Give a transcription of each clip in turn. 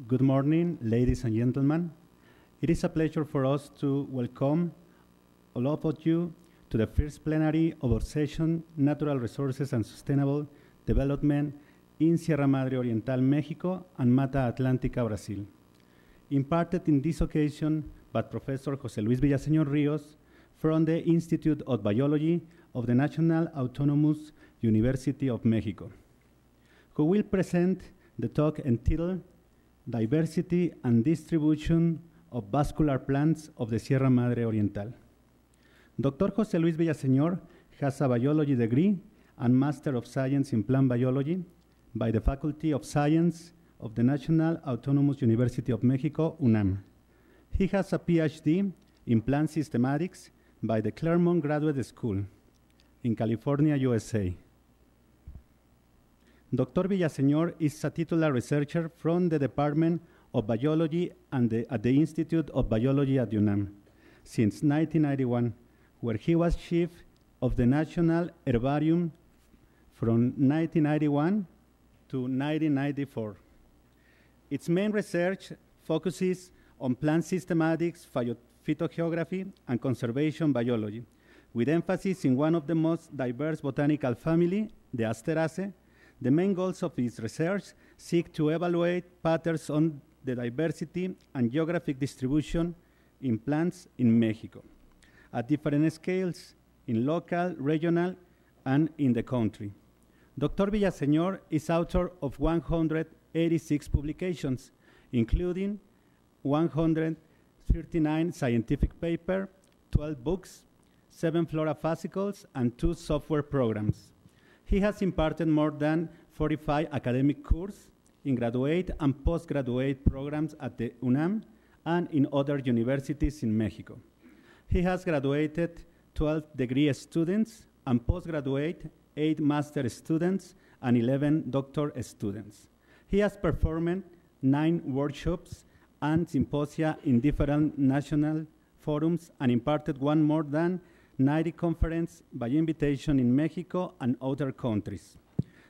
Good morning, ladies and gentlemen. It is a pleasure for us to welcome all of you to the first plenary of our session, Natural Resources and Sustainable Development in Sierra Madre Oriental, Mexico, and Mata Atlántica, Brazil. Imparted in this occasion by Professor José Luis Villaseñor Ríos from the Institute of Biology of the National Autonomous University of Mexico, who will present the talk entitled Diversity and Distribution of Vascular Plants of the Sierra Madre Oriental. Dr. José Luis Villaseñor has a biology degree and Master of Science in Plant Biology by the Faculty of Science of the National Autonomous University of Mexico, UNAM. He has a PhD in Plant Systematics by the Claremont Graduate School in California, USA. Dr. Villaseñor is a titular researcher from the Department of Biology and at the Institute of Biology at UNAM since 1991, where he was chief of the National Herbarium from 1991 to 1994. Its main research focuses on plant systematics, phytogeography, and conservation biology, with emphasis in one of the most diverse botanical family, the Asteraceae. The main goals of his research seek to evaluate patterns on the diversity and geographic distribution in plants in Mexico at different scales, in local, regional, and in the country. Dr. Villaseñor is author of 186 publications, including 139 scientific papers, 12 books, 7 flora fascicles, and 2 software programs. He has imparted more than 45 academic courses in graduate and postgraduate programs at the UNAM and in other universities in Mexico. He has graduated 12 degree students and postgraduate 8 master students and 11 doctor students. He has performed 9 workshops and symposia in different national forums and imparted more than 90 conferences by invitation in Mexico and other countries.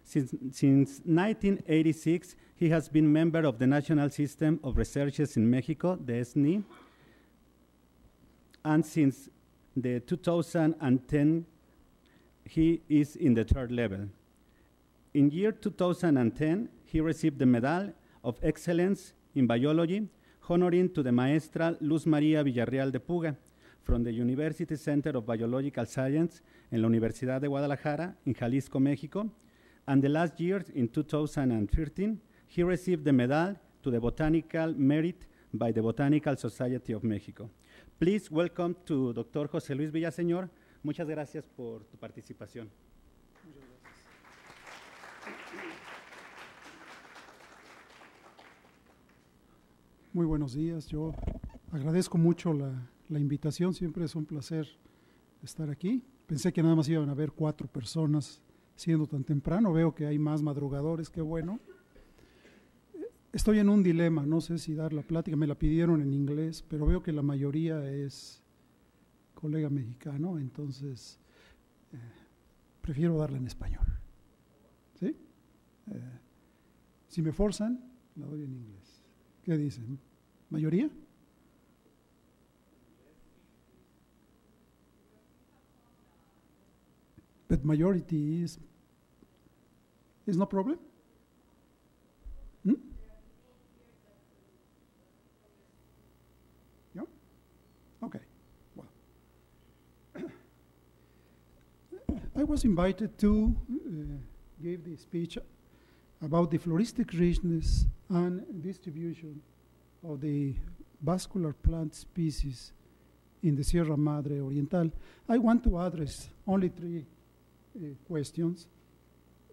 Since 1986, he has been member of the National System of Researchers in Mexico, the SNI, and since the 2010, he is in the 3rd level. In year 2010, he received the Medal of Excellence in Biology, honoring to the Maestra Luz María Villarreal de Puga, from the University Center of Biological Science en la Universidad de Guadalajara in Jalisco, Mexico. And the last year, in 2013, he received the Medal to the Botanical Merit by the Botanical Society of Mexico. Please welcome to Dr. José Luis Villaseñor. Muchas gracias por tu participación. Muchas gracias. Muy buenos días. Yo agradezco mucho la invitación, siempre es un placer estar aquí. Pensé que nada más iban a haber 4 personas siendo tan temprano, veo que hay más madrugadores, qué bueno. Estoy en un dilema, no sé si dar la plática, me la pidieron en inglés, pero veo que la mayoría es colega mexicano, entonces prefiero darla en español. ¿Sí? Si me forzan, la doy en inglés. ¿Qué dicen? ¿Mayoría? But majority is no problem? Hmm? Yeah? Okay. Well, I was invited to give the speech about the floristic richness and distribution of the vascular plant species in the Sierra Madre Oriental. I want to address only 3 questions.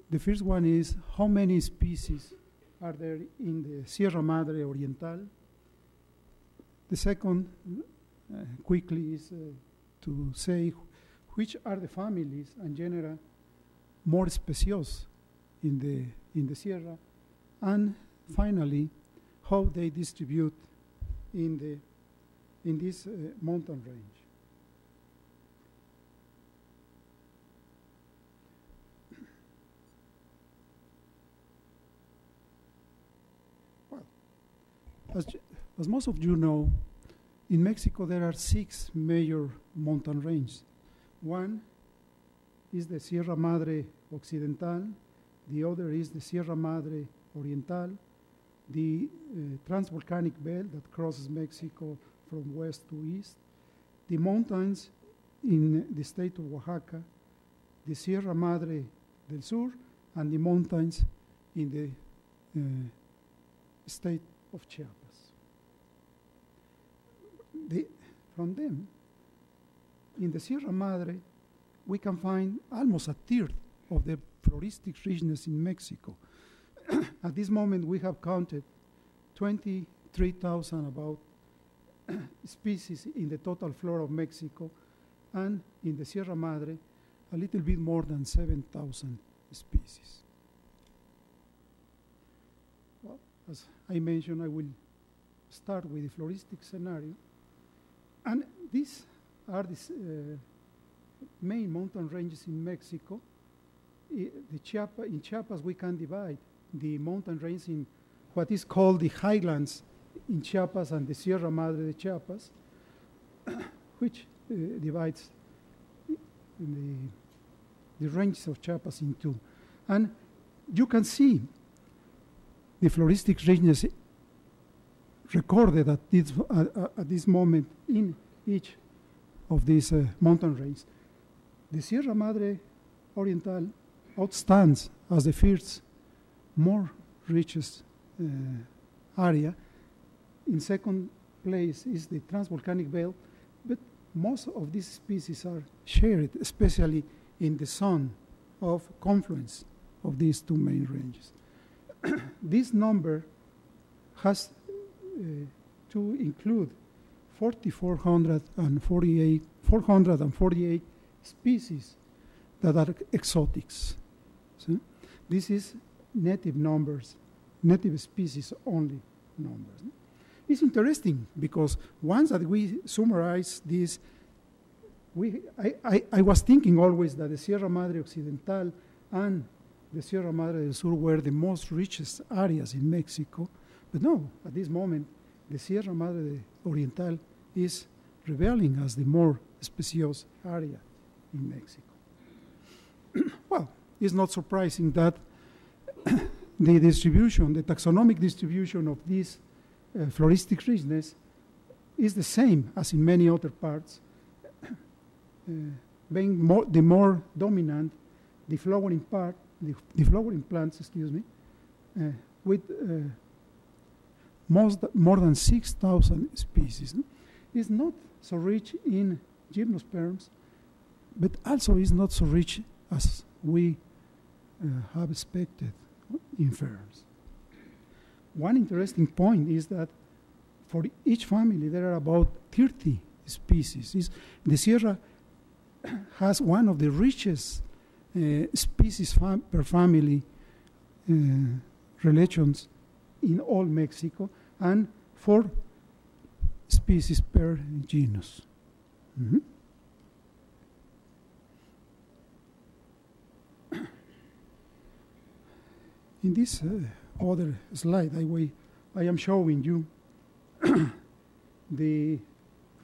The first one is, how many species are there in the Sierra Madre Oriental? The second, quickly, is to say which are the families and genera more specious in the Sierra, and finally, how they distribute in this mountain range. as most of you know, in Mexico there are 6 major mountain ranges. One is the Sierra Madre Occidental, the other is the Sierra Madre Oriental, the transvolcanic belt that crosses Mexico from west to east, the mountains in the state of Oaxaca, the Sierra Madre del Sur, and the mountains in the state of Chiapas. From them, in the Sierra Madre, we can find almost a third of the floristic richness in Mexico. At this moment, we have counted 23,000 about species in the total flora of Mexico, and in the Sierra Madre, a little bit more than 7,000 species. Well, as I mentioned, I will start with the floristic scenario. And these are the main mountain ranges in Mexico. In Chiapas, we can divide the mountain range in what is called the highlands in Chiapas and the Sierra Madre de Chiapas, which divides the ranges of Chiapas in two. And you can see the floristic richness recorded at this moment in each of these mountain ranges. The Sierra Madre Oriental outstands as the first more richest area. In second place is the transvolcanic belt, but most of these species are shared, especially in the zone of confluence of these two main ranges. This number has to include 448 species that are exotics. So this is native numbers, native species only numbers. It's interesting because once that we summarize this, I was thinking always that the Sierra Madre Occidental and the Sierra Madre del Sur were the most richest areas in Mexico. But no, at this moment, the Sierra Madre Oriental is revealing as the more specious area in Mexico. Well, it's not surprising that the distribution, the taxonomic distribution of this floristic richness is the same as in many other parts, being the more dominant, the flowering part, the flowering plants, with more than 6,000 species. It's not so rich in gymnosperms, but also is not so rich as we have expected in ferns. One interesting point is that for each family there are about 30 species. The Sierra has one of the richest species per family relations in all Mexico, and 4 species per genus. Mm-hmm. In this other slide, I am showing you the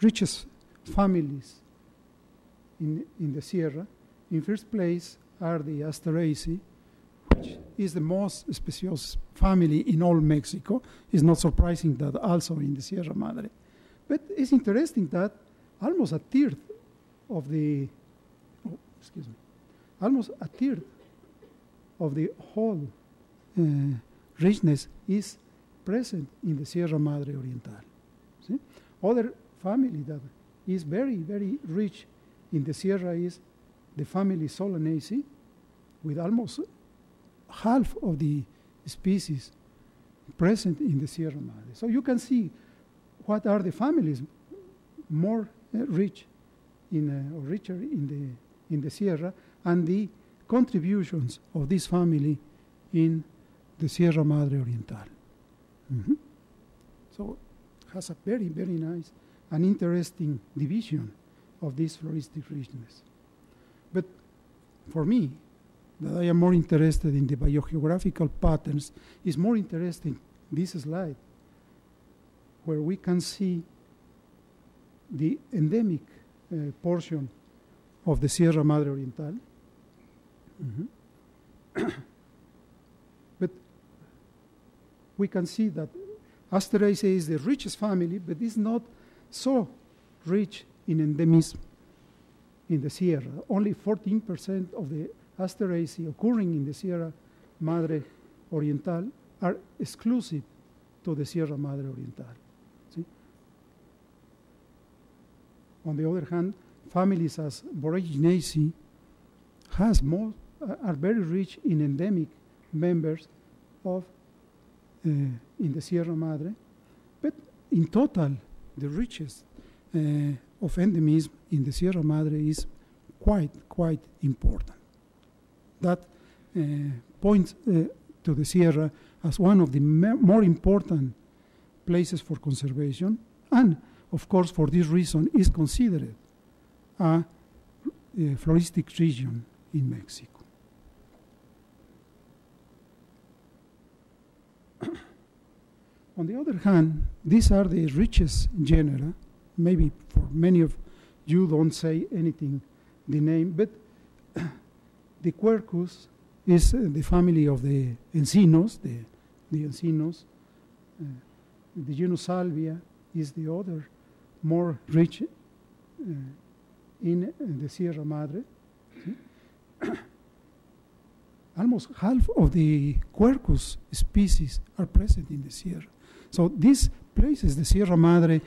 richest families in the Sierra. In first place are the Asteraceae, which is the most specious family in all Mexico. It's not surprising that also in the Sierra Madre. But it's interesting that almost a third of the, almost a third of the whole richness is present in the Sierra Madre Oriental. See? Other family that is very, very rich in the Sierra is the family Solanaceae, with almost half of the species present in the Sierra Madre. So you can see what are the families more rich in or richer in the Sierra, and the contributions of this family in the Sierra Madre Oriental. Mm-hmm. So it has a very, very nice and interesting division of this floristic richness. But for me, that I am more interested in the biogeographical patterns, is more interesting this slide. where we can see the endemic portion of the Sierra Madre Oriental. But we can see that Asteraceae is the richest family, but it's not so rich in endemism in the Sierra. Only 14% of the Asteraceae occurring in the Sierra Madre Oriental are exclusive to the Sierra Madre Oriental. See? On the other hand, families as Boraginaceae are very rich in endemic members of in the Sierra Madre, but in total, the richest of endemism in the Sierra Madre is quite important. That points to the Sierra as one of the more important places for conservation, and of course, for this reason, is considered a floristic region in Mexico. On the other hand, these are the richest genera. Maybe for many of you don't say anything, the name, but the Quercus is the family of the encinos, the encinos. The genus Salvia is the other more rich in the Sierra Madre. Almost half of the Quercus species are present in the Sierra. So this places the Sierra Madre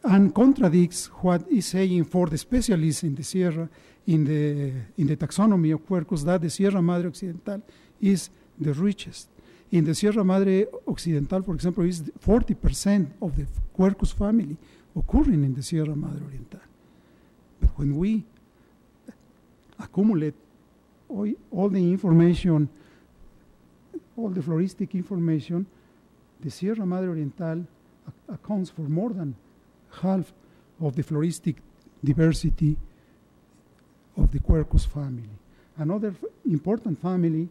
and contradicts what is saying for the specialists in the Sierra, in the taxonomy of Quercus, that the Sierra Madre Occidental is the richest. In the Sierra Madre Occidental, for example, is 40% of the Quercus family occurring in the Sierra Madre Oriental. But when we accumulate all the information, all the floristic information, the Sierra Madre Oriental accounts for more than half of the floristic diversity of the Quercus family. Another important family,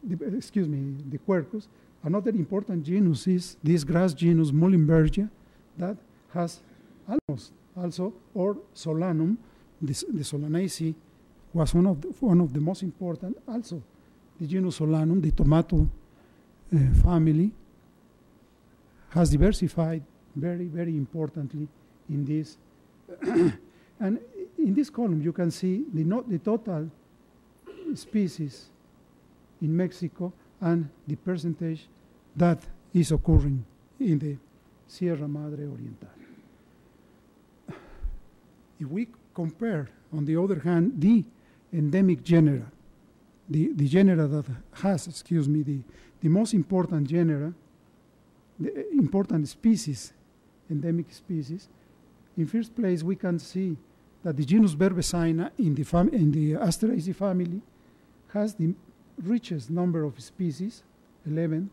the Quercus, another important genus is this grass genus Muhlenbergia that has almost also, or Solanum, the Solanaceae was one of the most important, also the genus Solanum, the tomato family, has diversified very importantly in this. And in this column, you can see the total species in Mexico and the percentage that is occurring in the Sierra Madre Oriental. If we compare, on the other hand, the endemic genera, the genera that has, the most important genera, the important species, endemic species, in first place we can see that the genus Verbesina in the Asteraceae family has the richest number of species, 11,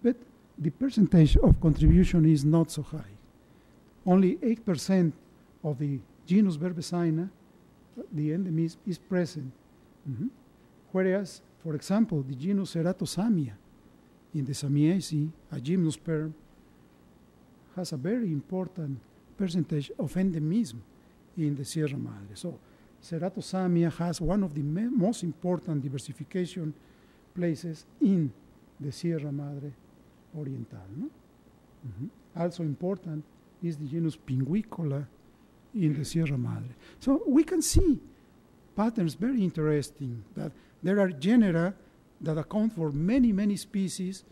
but the percentage of contribution is not so high. Only 8% of the genus Verbesina, the endemism, is present. Whereas, for example, the genus Ceratosamia in the Samiaceae, a gymnosperm, has a very important percentage of endemism in the Sierra Madre. So Ceratosamia has one of the most important diversification places in the Sierra Madre Oriental. No? Also important is the genus Pinguicola in the Sierra Madre. So we can see patterns very interesting, that there are genera that account for many species,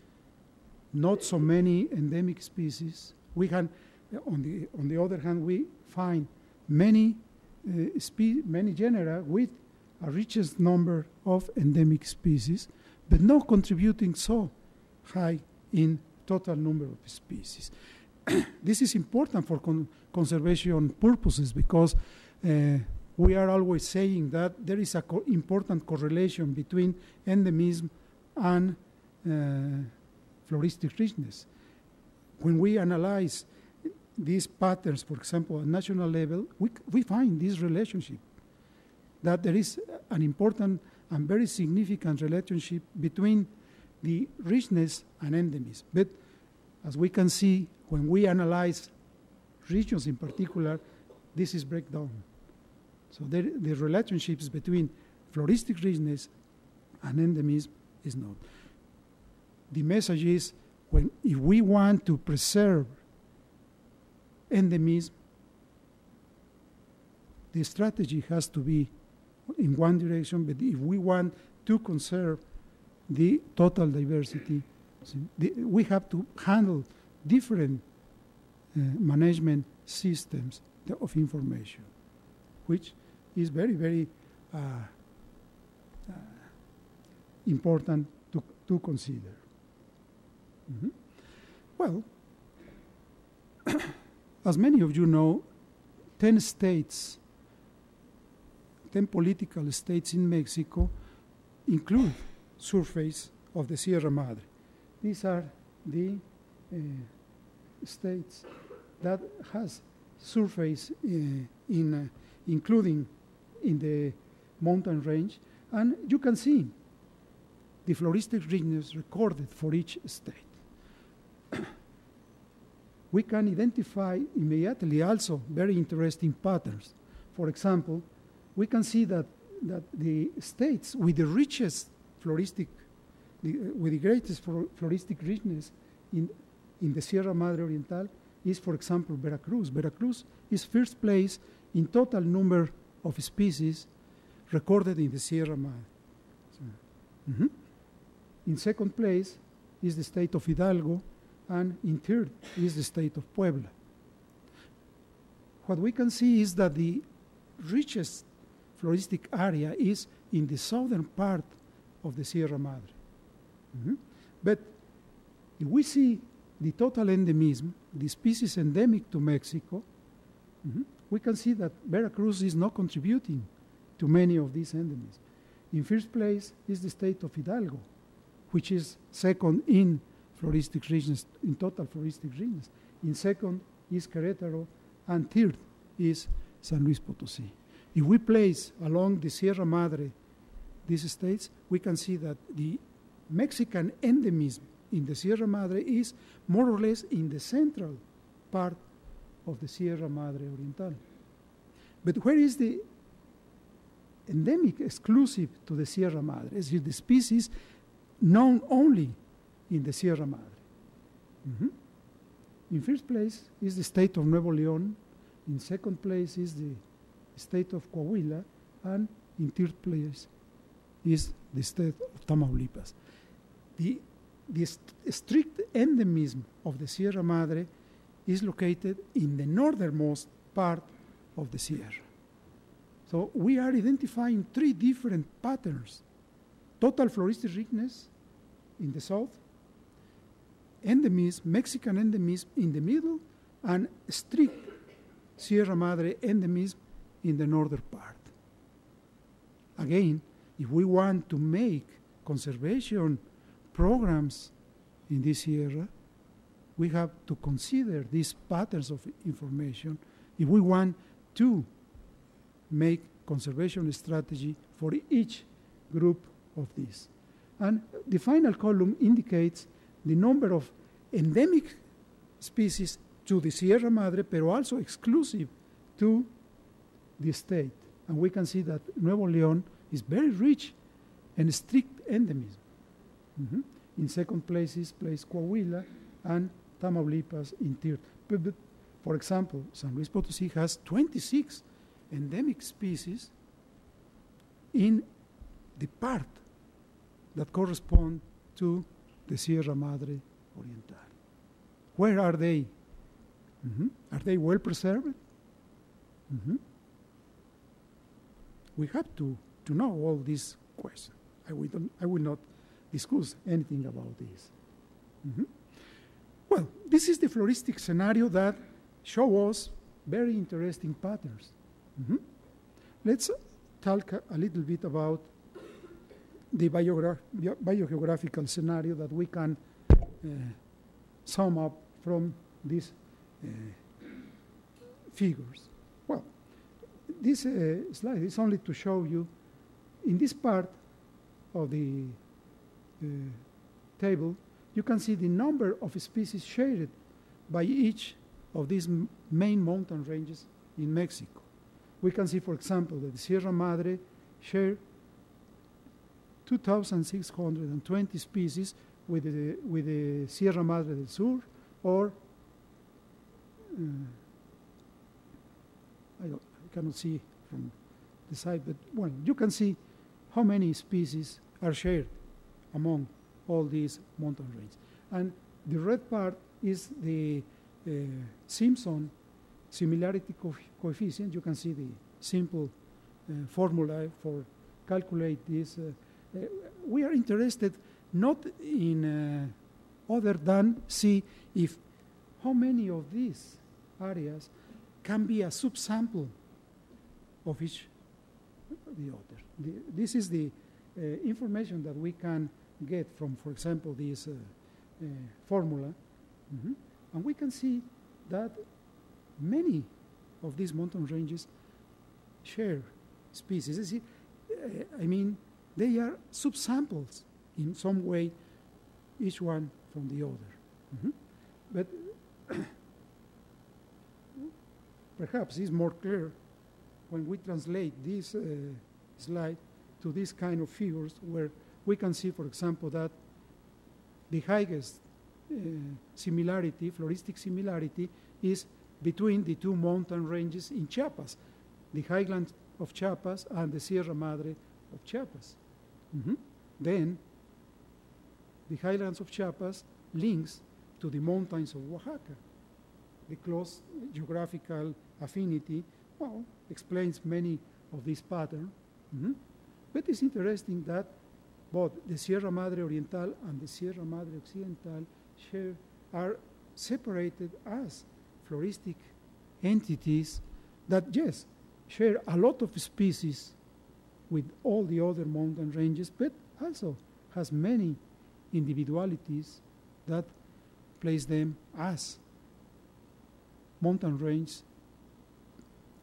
not so many endemic species. We can, on the other hand, we find many genera with a richest number of endemic species, but not contributing so high in total number of species. This is important for conservation purposes because we are always saying that there is an important correlation between endemism and floristic richness. When we analyze these patterns, for example, at national level, we find this relationship, that there is an important and very significant relationship between the richness and endemism. But as we can see, when we analyze regions in particular, this is breakdown. So the relationships between floristic richness and endemism is not. The message is, if we want to preserve endemism, the strategy has to be in one direction, but if we want to conserve the total diversity, we have to handle different management systems of information, which is very, very important to consider. Mm-hmm. Well, as many of you know, 10 political states in Mexico include surface of the Sierra Madre. These are the states that has surface including in the mountain range, and you can see the floristic richness recorded for each state. We can identify immediately also very interesting patterns. For example, we can see that the states with the richest with the greatest floristic richness in the Sierra Madre Oriental is, for example, Veracruz. Veracruz is first place in total number of species recorded in the Sierra Madre. So, in second place is the state of Hidalgo, and in third is the state of Puebla. What we can see is that the richest floristic area is in the southern part of the Sierra Madre. But if we see the total endemism, the species endemic to Mexico, we can see that Veracruz is not contributing to many of these endemisms. In first place is the state of Hidalgo, which is second in floristic richness, in total floristic richness. In second is Querétaro, and third is San Luis Potosí. If we place along the Sierra Madre these states, we can see that the Mexican endemism in the Sierra Madre is more or less in the central part of the Sierra Madre Oriental. But where is the endemic exclusive to the Sierra Madre? Is the species known only in the Sierra Madre. In first place is the state of Nuevo León. In second place is the state of Coahuila, and in third place is the state of Tamaulipas. The strict endemism of the Sierra Madre is located in the northernmost part of the Sierra. So we are identifying three different patterns: total floristic richness in the south, endemism, Mexican endemism in the middle, and strict Sierra Madre endemism in the northern part. Again, if we want to make conservation programs in this Sierra, we have to consider these patterns of information if we want to make conservation strategy for each group of these. And the final column indicates the number of endemic species to the Sierra Madre, but also exclusive to the state. And we can see that Nuevo León is very rich and strict endemism. In second place is Coahuila, and Tamaulipas in third. But for example, San Luis Potosí has 26 endemic species in the part that correspond to the Sierra Madre Oriental. Where are they? Are they well preserved? We have to know all these questions. I will not discuss anything about this. Well, this is the floristic scenario that shows us very interesting patterns. Let's talk a little bit about the biogeographical scenario that we can sum up from these figures. Well, this slide is only to show you in this part of the table, you can see the number of species shared by each of these main mountain ranges in Mexico. We can see, for example, that the Sierra Madre share 2,620 species with the Sierra Madre del Sur, or I cannot see from the side, but well, you can see how many species are shared among all these mountain ranges. And the red part is the Simpson similarity coefficient. You can see the simple formula for calculate this. We are interested not in other than see if how many of these areas can be a subsample of each the other. This is the information that we can get from, for example, this formula. And we can see that many of these mountain ranges share species. I mean, they are subsamples in some way, each one from the other. But perhaps it's more clear when we translate this slide to this kind of figures where we can see, for example, that the highest similarity, floristic similarity, is between the two mountain ranges in Chiapas, the highlands of Chiapas and the Sierra Madre of Chiapas. Then the highlands of Chiapas links to the mountains of Oaxaca. The close geographical affinity, well, explains many of these patterns. But it's interesting that both the Sierra Madre Oriental and the Sierra Madre Occidental are separated as floristic entities that, yes, share a lot of species with all the other mountain ranges, but also has many individualities that place them as mountain ranges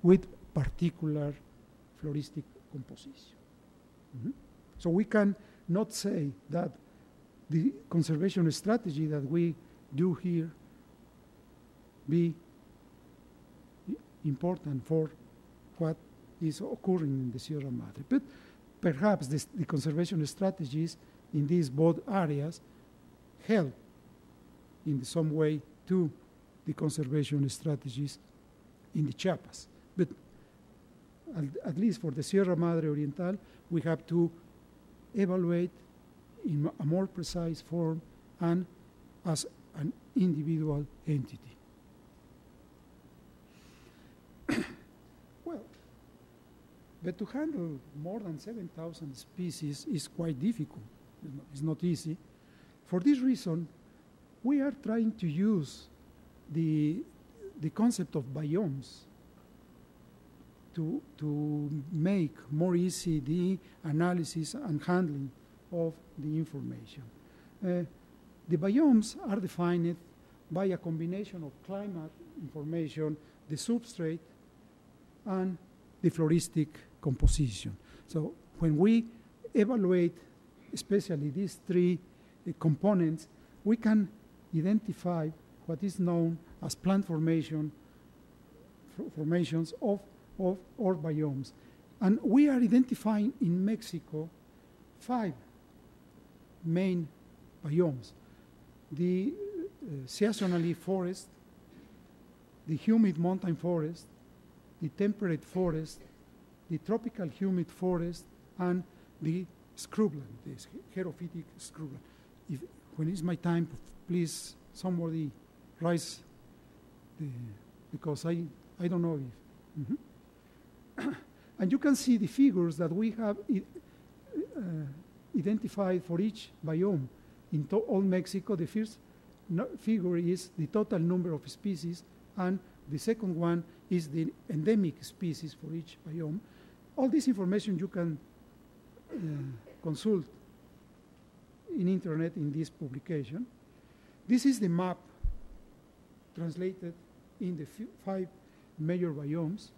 with particular floristic composition. So we can not say that the conservation strategy that we do here be important for what is occurring in the Sierra Madre. But perhaps the conservation strategies in these both areas help in some way to the conservation strategies in the Chiapas. But at least for the Sierra Madre Oriental, we have to evaluate in a more precise form and as an individual entity. Well, but to handle more than 7,000 species is quite difficult. It's not easy. For this reason, we are trying to use the concept of biomes to make more easy the analysis and handling of the information. The biomes are defined by a combination of climate information, the substrate, and the floristic composition. So when we evaluate especially these three components, we can identify what is known as plant formations of biomes. And we are identifying in Mexico 5 main biomes: the seasonally forest, the humid mountain forest, the temperate forest, the tropical humid forest, and the scrubland, the xerophytic scrubland. When it's my time, please somebody rise, because I don't know if. And you can see the figures that we have identified for each biome in all Mexico. The first figure is the total number of species, and the second one is the endemic species for each biome. All this information you can consult in internet in this publication. This is the map translated in the 5 major biomes.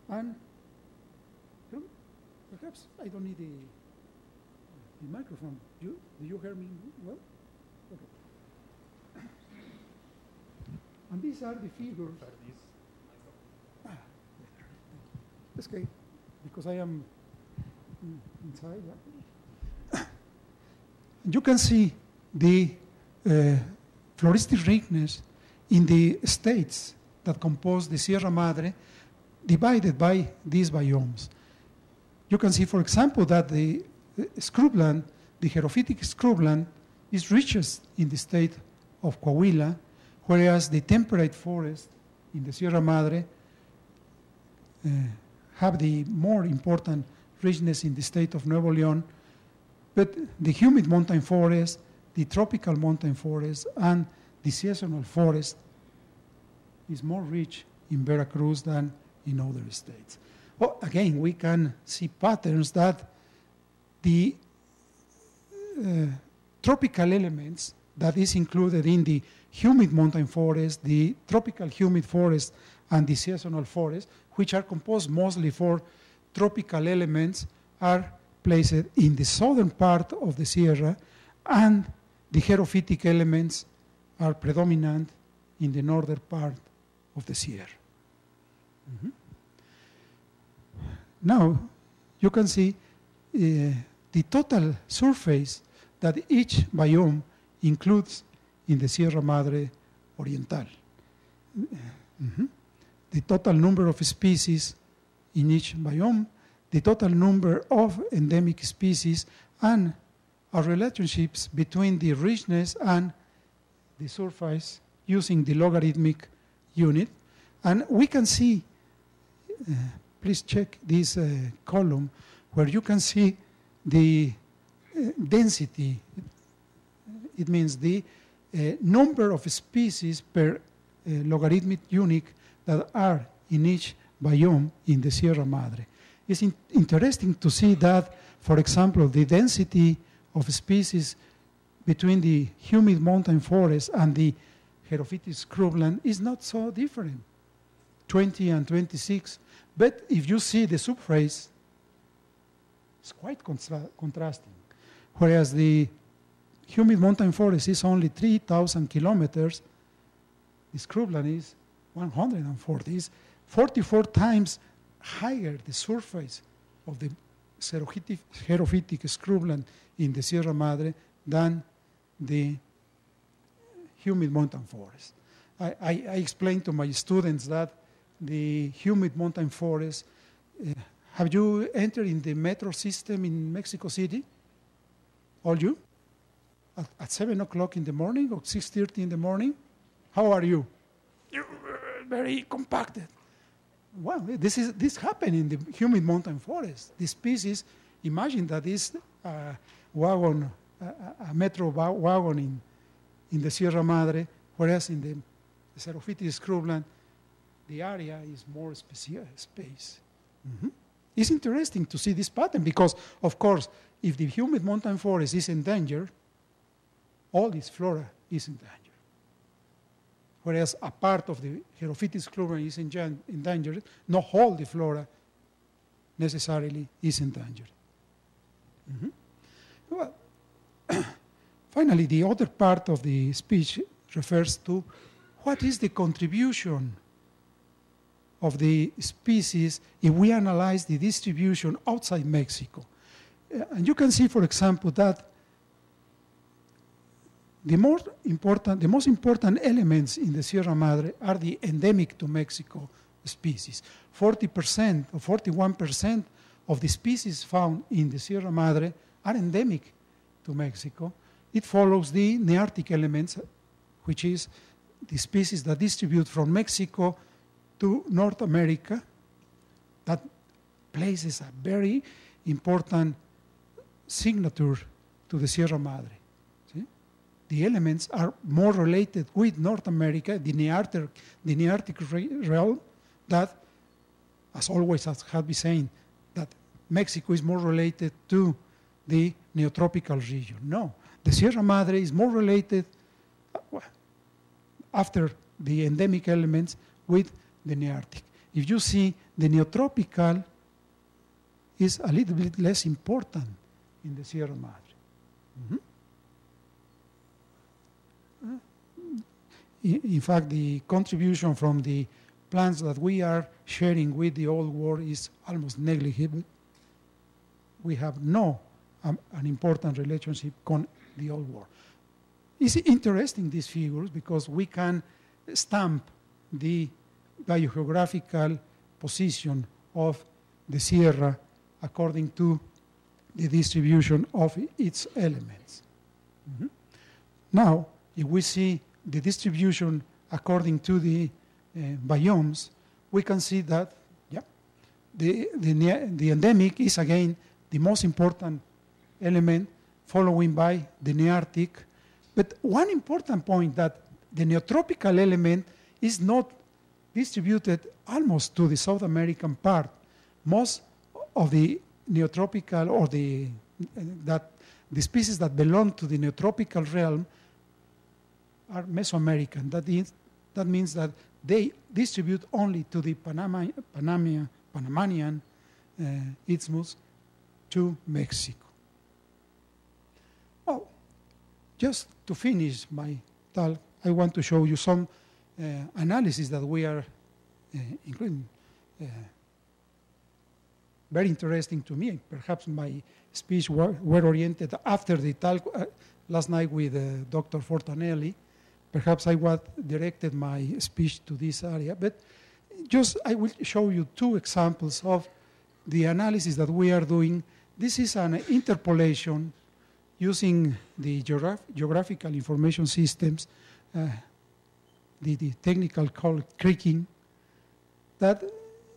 And perhaps I don't need the microphone. Do you hear me well? Okay. And these are the figures. Okay, because I am inside. You can see the floristic richness in the states that compose the Sierra Madre divided by these biomes. You can see, for example, that the scrubland, the xerophytic scrubland, is richest in the state of Coahuila, whereas the temperate forest in the Sierra Madre have the more important richness in the state of Nuevo León, but the humid montane forest, the tropical montane forest, and the seasonal forest is more rich in Veracruz than in other states. Well, again, we can see patterns that the tropical elements that is included in the humid montane forest, the tropical humid forest, and the seasonal forest, which are composed mostly for tropical elements, are placed in the southern part of the Sierra, and the xerophytic elements are predominant in the northern part of the Sierra. Now, you can see the total surface that each biome includes in the Sierra Madre Oriental. The total number of species in each biome, the total number of endemic species, and our relationships between the richness and the surface using the logarithmic unit. And we can see, please check this column, where you can see the density. It means the number of species per logarithmic unit that are in each biome in the Sierra Madre. It's interesting to see that, for example, the density of species between the humid montane forest and the xerophytic scrubland is not so different, 20 and 26. But if you see the subphase, it's quite contrasting. Whereas the humid montane forest is only 3,000 kilometers, the scrubland is 140. It's 44 times higher the surface of the xerophytic scrubland in the Sierra Madre than the humid montane forest. I explained to my students that the humid montane forest, have you entered in the metro system in Mexico City? All you? At 7 o'clock in the morning or 6:30 in the morning? How are you? You're very compacted. Well, this happened in the humid montane forest. The species, imagine that this wagon, a metro wagon in the Sierra Madre, whereas in the xerophytic scrubland, the area is more space. It's interesting to see this pattern because, of course, if the humid montane forest is endangered, all this flora is endangered. Whereas a part of the xerophytic scrubland is endangered, not all the flora necessarily is endangered. Well, finally, the other part of the speech refers to what is the contribution of the species if we analyze the distribution outside Mexico. And you can see, for example, that the most important elements in the Sierra Madre are the endemic to Mexico species. 40% or 41% of the species found in the Sierra Madre are endemic to Mexico. It follows the Nearctic elements, which is the species that distribute from Mexico to North America. That places a very important signature to the Sierra Madre. See? The elements are more related with North America, the Nearctic realm, that, as always, as have been saying, that Mexico is more related to the neotropical region. No, the Sierra Madre is more related, after the endemic elements, with the Nearctic. If you see, the neotropical is a little bit less important in the Sierra Madre. in fact, the contribution from the plants that we are sharing with the old world is almost negligible. We have no an important relationship con the old world. It's interesting, these figures, because we can stamp the biogeographical position of the Sierra according to the distribution of its elements. Now, if we see the distribution according to the biomes, we can see that the endemic is again the most important element, following by the Nearctic. But one important point, that the neotropical element is not distributed almost to the South American part. Most of the neotropical, or the species that belong to the neotropical realm are Mesoamerican. That means that they distribute only to the Panamanian isthmus to Mexico. Well, just to finish my talk, I want to show you some analysis that we are including. Very interesting to me. Perhaps my speech were oriented after the talk last night with Dr. Fortanelli. Perhaps I was directed my speech to this area, but just I will show you two examples of the analysis that we are doing. This is an interpolation using the geographical information systems, the technical called creaking, that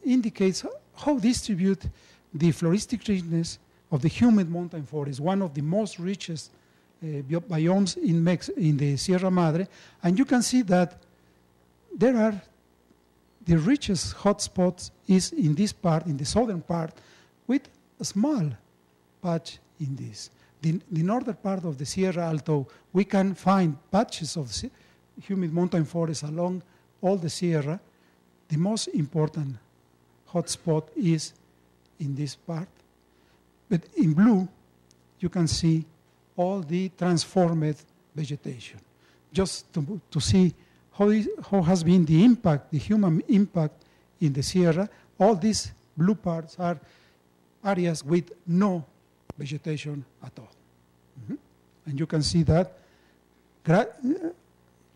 indicates how distribute the floristic richness of the humid mountain forest, one of the most richest biomes in the Sierra Madre. And you can see that there are the richest hotspots is in this part, in the southern part, with a small patch in this. The northern part of the Sierra, although we can find patches of humid mountain forest along all the Sierra, the most important hotspot is in this part. But in blue, you can see all the transformed vegetation, just to see how has been the impact, the human impact in the Sierra. All these blue parts are areas with no vegetation at all. And you can see that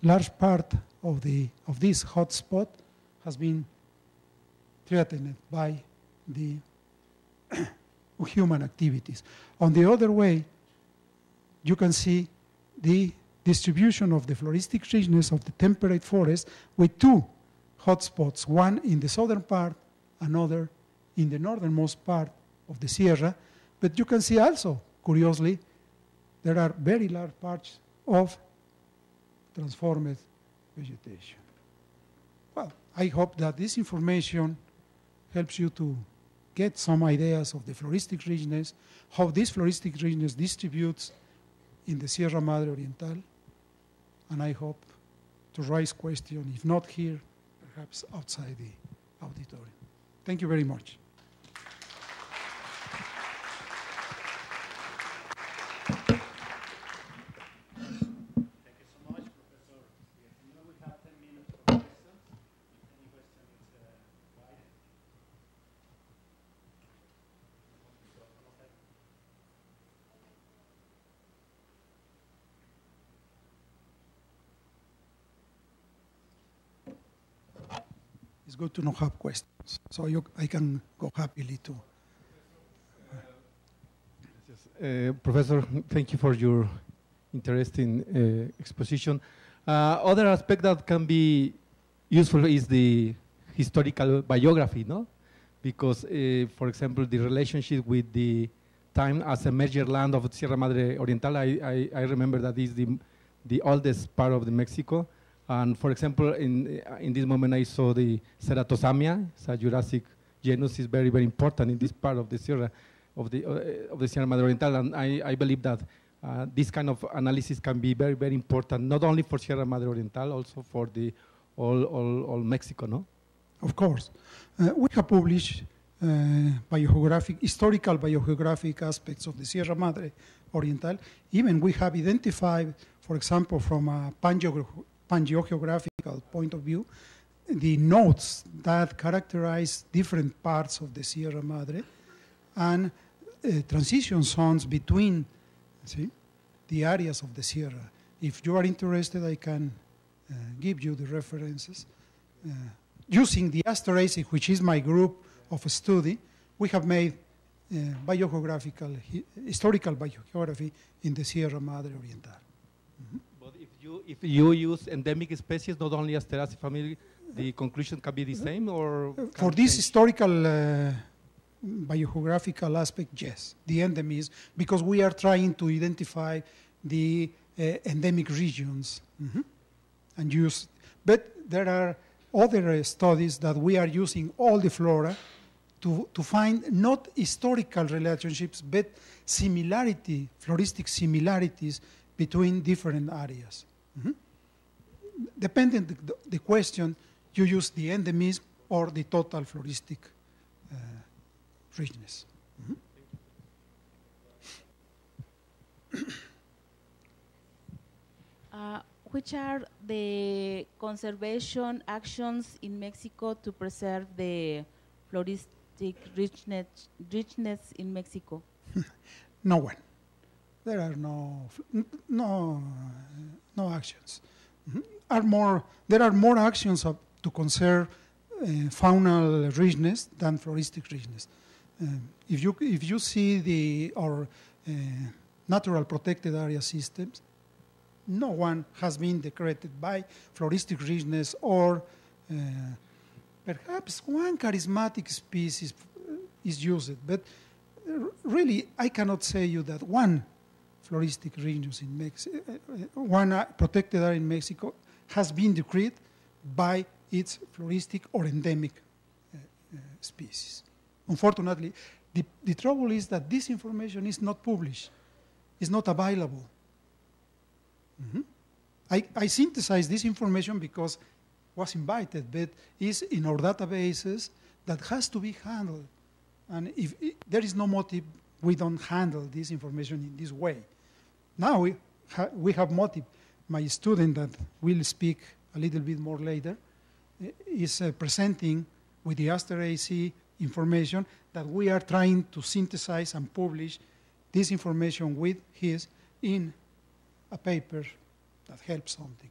large part of this hotspot has been threatened by the human activities. On the other way, you can see the distribution of the floristic richness of the temperate forest with two hotspots, one in the southern part, another in the northernmost part of the Sierra. But you can see also, curiously, there are very large parts of transformed vegetation. Well, I hope that this information helps you to get some ideas of the floristic richness, how this floristic richness distributes in the Sierra Madre Oriental, and I hope to raise questions, if not here, perhaps outside the auditorium. Thank you very much. It's good to not have questions, so I can go happily to. Professor, thank you for your interesting exposition. Other aspect that can be useful is the historical biography, no? Because, for example, the relationship with the time as a major land of Sierra Madre Oriental, I remember that is the oldest part of the Mexico. And for example, in this moment, I saw the Ceratosamia, it's a Jurassic genus, is very, very important in this part of the Sierra, of the Sierra Madre Oriental. And I believe that this kind of analysis can be very, very important, not only for Sierra Madre Oriental, also for the all Mexico, no? Of course. We have published historical biogeographic aspects of the Sierra Madre Oriental. Even we have identified, for example, from a pan-geographical point of view, the nodes that characterize different parts of the Sierra Madre and transition zones between the areas of the Sierra. If you are interested, I can give you the references. Using the Asteraceae, which is my group of study, we have made historical biogeography in the Sierra Madre Oriental. But if you use endemic species, not only Asteraceae family, the conclusion can be the same, or for this historical biogeographical aspect, yes, the endemism, because we are trying to identify the endemic regions and use. But there are other studies that we are using all the flora to find not historical relationships, but floristic similarities between different areas. Depending on the question, you use the endemism or the total floristic richness. Which are the conservation actions in Mexico to preserve the floristic richness in Mexico? No one. There are no actions. There are more actions to conserve faunal richness than floristic richness. If you see our natural protected area systems, no one has been decorated by floristic richness, or perhaps one charismatic species is used, but really I cannot say you that one floristic richness in Mexico, one protected area in Mexico has been decreed by its floristic or endemic species. Unfortunately, the trouble is that this information is not published, it's not available. I synthesized this information because I was invited, but it's in our databases that has to be handled. And if there is no motive, we don't handle this information in this way. Now we have motive. My student that will speak a little bit more later is presenting with the Asteraceae information that we are trying to synthesize and publish this information with his in a paper that helps something.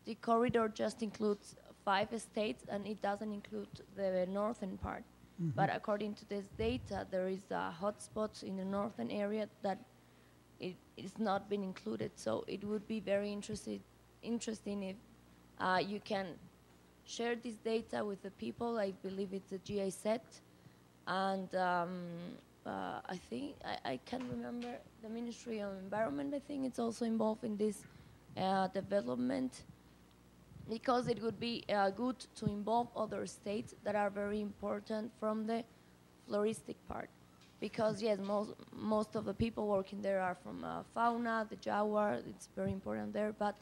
The corridor just includes 5 states, and it doesn't include the northern part. But according to this data, there is hotspots in the northern area that it is not been included. So it would be very interesting if you can share this data with the people. I believe it's a GIZ, and I think I can remember the Ministry of Environment. I think it's also involved in this development, because it would be good to involve other states that are very important from the floristic part. Because yes, most of the people working there are from fauna, the jaguar, it's very important there, but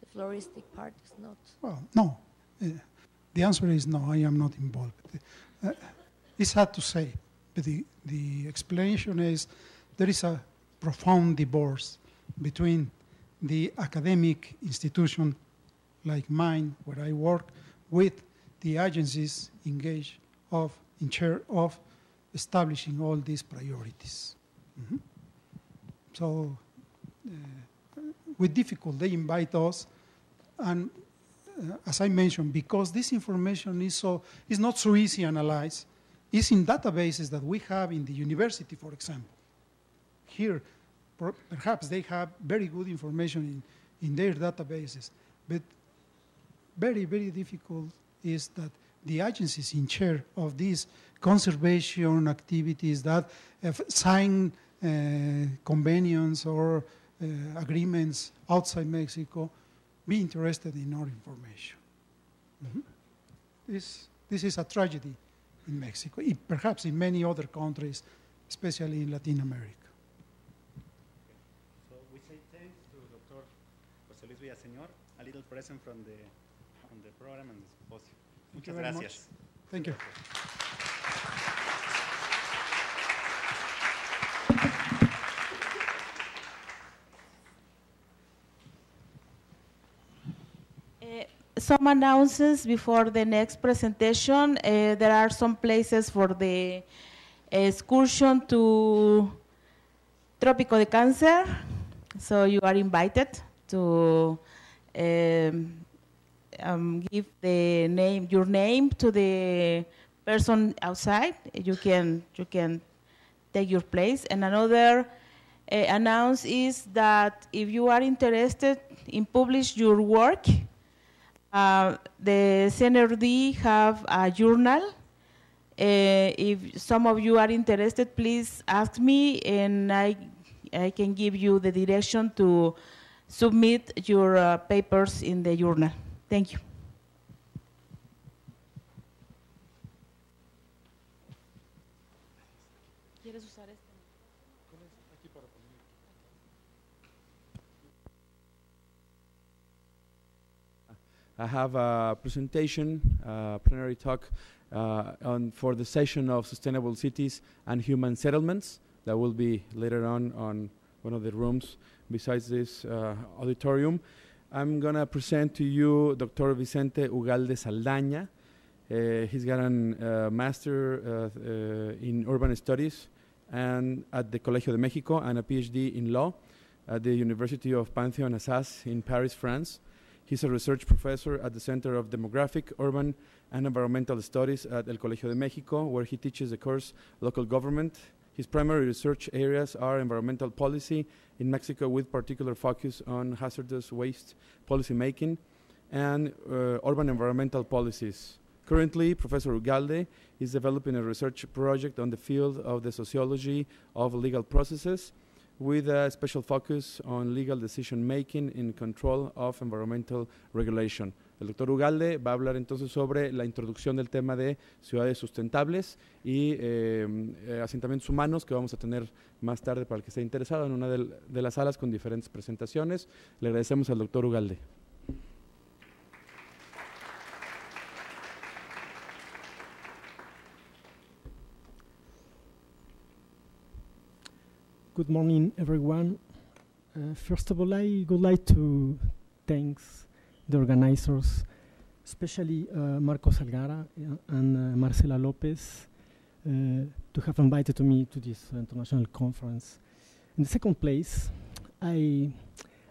the floristic part is not. Well, no. The answer is no, I am not involved. It's hard to say, but the explanation is there is a profound divorce between the academic institution like mine, where I work, with the agencies engaged in charge of establishing all these priorities. So, with difficulty, they invite us, and as I mentioned, because this information is not so easy to analyze, it's in databases that we have in the university, for example. Here, perhaps they have very good information in their databases, but very, very difficult is that the agencies in charge of these conservation activities that have signed convenience or agreements outside Mexico be interested in our information. This is a tragedy in Mexico, perhaps in many other countries, especially in Latin America. So we say thanks to Dr. José Luis Villaseñor, a little present from the program and the symposium. Muchas gracias. Thank you. Some announcements before the next presentation. There are some places for the excursion to Trópico de Cáncer, so you are invited to give your name to the person outside. You can take your place. And another announce is that if you are interested in publish your work, the CNRD have a journal. If some of you are interested, please ask me, and I can give you the direction to submit your papers in the journal. Thank you. ¿Quieres usar este? I have a presentation, plenary talk for the session of sustainable cities and human settlements that will be later on one of the rooms besides this auditorium. I'm going to present to you Dr. Vicente Ugalde Saldaña. He's got a master in urban studies and at the Colegio de Mexico and a PhD in law at the University of Pantheon-Assas in Paris, France. He's a research professor at the Center of Demographic, Urban, and Environmental Studies at El Colegio de Mexico, where he teaches the course Local Government. His primary research areas are environmental policy in Mexico, with particular focus on hazardous waste policy making and urban environmental policies. Currently, Professor Ugalde is developing a research project on the field of the sociology of legal processes, with a special focus on legal decision making in control of environmental regulation. El doctor Ugalde va a hablar entonces sobre la introducción del tema de ciudades sustentables y asentamientos humanos, que vamos a tener más tarde para el que esté interesado en una de las salas con diferentes presentaciones. Le agradecemos al doctor Ugalde. Good morning, everyone. First of all, I would like to thank the organizers, especially Marcos Algara and Marcela Lopez, to have invited me to this international conference. In the second place, I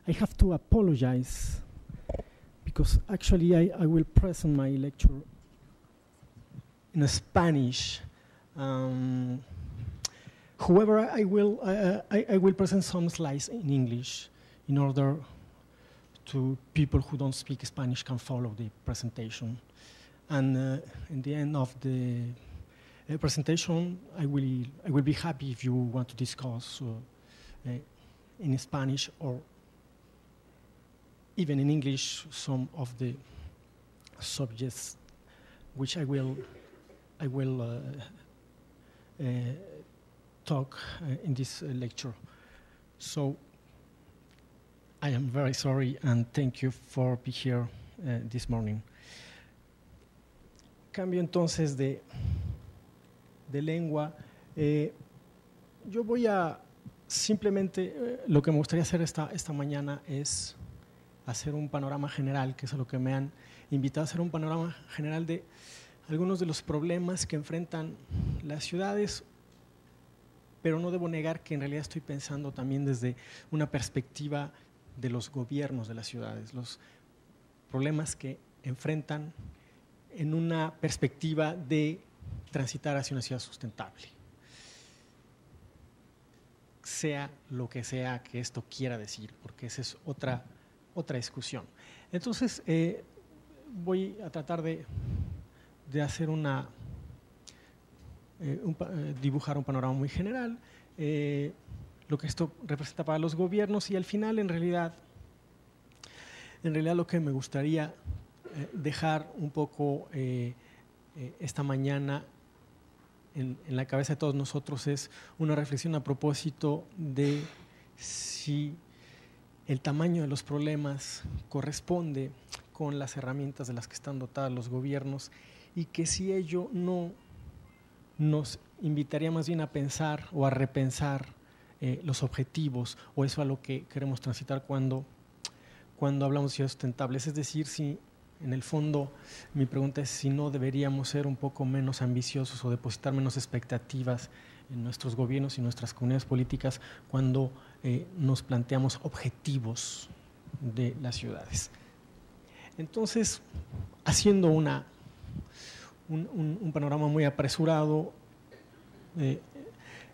have to apologize because actually I will present my lecture in Spanish. However, I will present some slides in English in order to people who don't speak Spanish can follow the presentation. And in the end of the presentation, I will be happy if you want to discuss in Spanish or even in English some of the subjects which I will talk in this lecture. So I am very sorry and thank you for being here this morning. Cambio entonces de lengua. Yo voy a simplemente, lo que me gustaría hacer esta mañana es hacer un panorama general, que es a lo que me han invitado, a hacer un panorama general de algunos de los problemas que enfrentan las ciudades, pero no debo negar que en realidad estoy pensando también desde una perspectiva de los gobiernos de las ciudades, los problemas que enfrentan en una perspectiva de transitar hacia una ciudad sustentable, sea lo que sea que esto quiera decir, porque esa es otra discusión. Entonces, voy a tratar de hacer dibujar un panorama muy general. lo que esto representa para los gobiernos y al final en realidad lo que me gustaría dejar un poco esta mañana en la cabeza de todos nosotros es una reflexión a propósito de si el tamaño de los problemas corresponde con las herramientas de las que están dotados los gobiernos y que si ello no nos invitaría más bien a pensar o a repensar los objetivos o eso a lo que queremos transitar cuando hablamos de ciudades sustentables. Es decir, si en el fondo mi pregunta es si no deberíamos ser un poco menos ambiciosos o depositar menos expectativas en nuestros gobiernos y nuestras comunidades políticas cuando nos planteamos objetivos de las ciudades. Entonces, haciendo un panorama muy apresurado,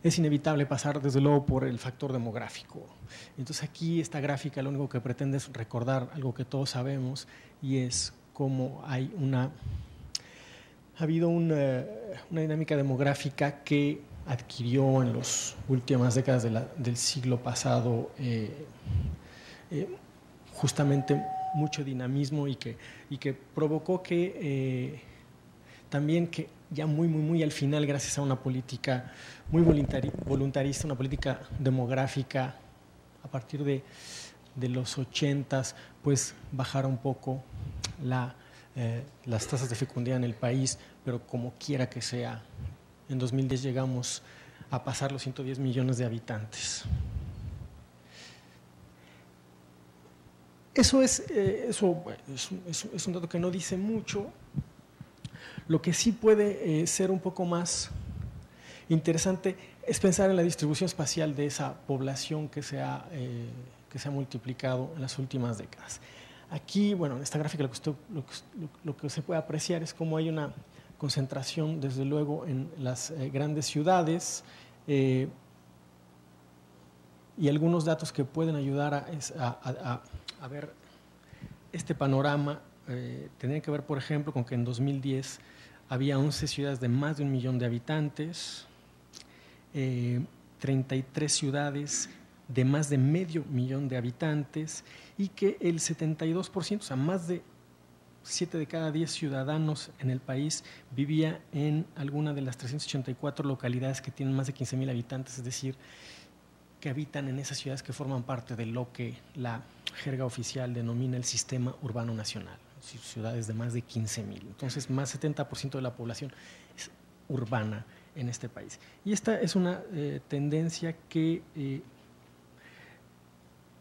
es inevitable pasar desde luego por el factor demográfico. Entonces aquí esta gráfica lo único que pretende es recordar algo que todos sabemos y es cómo ha habido una dinámica demográfica que adquirió en las últimas décadas del siglo pasado justamente mucho dinamismo y que provocó que también que ya muy al final, gracias a una política muy voluntarista, una política demográfica a partir de los 80s, pues bajara un poco las tasas de fecundidad en el país, pero como quiera que sea, en 2010 llegamos a pasar los 110 millones de habitantes. Eso es un dato que no dice mucho. Lo que sí puede ser un poco más interesante es pensar en la distribución espacial de esa población que se ha multiplicado en las últimas décadas. Aquí, bueno, en esta gráfica lo que se puede apreciar es cómo hay una concentración, desde luego, en las grandes ciudades y algunos datos que pueden ayudar a ver este panorama. Tendría que ver, por ejemplo, con que en 2010 había 11 ciudades de más de 1 millón de habitantes, 33 ciudades de más de medio millón de habitantes y que el 72%, o sea, más de 7 de cada 10 ciudadanos en el país vivía en alguna de las 384 localidades que tienen más de 15,000 habitantes, es decir, que habitan en esas ciudades que forman parte de lo que la jerga oficial denomina el Sistema Urbano Nacional, ciudades de más de 15,000. Entonces, más 70% de la población es urbana en este país. Y esta es una tendencia que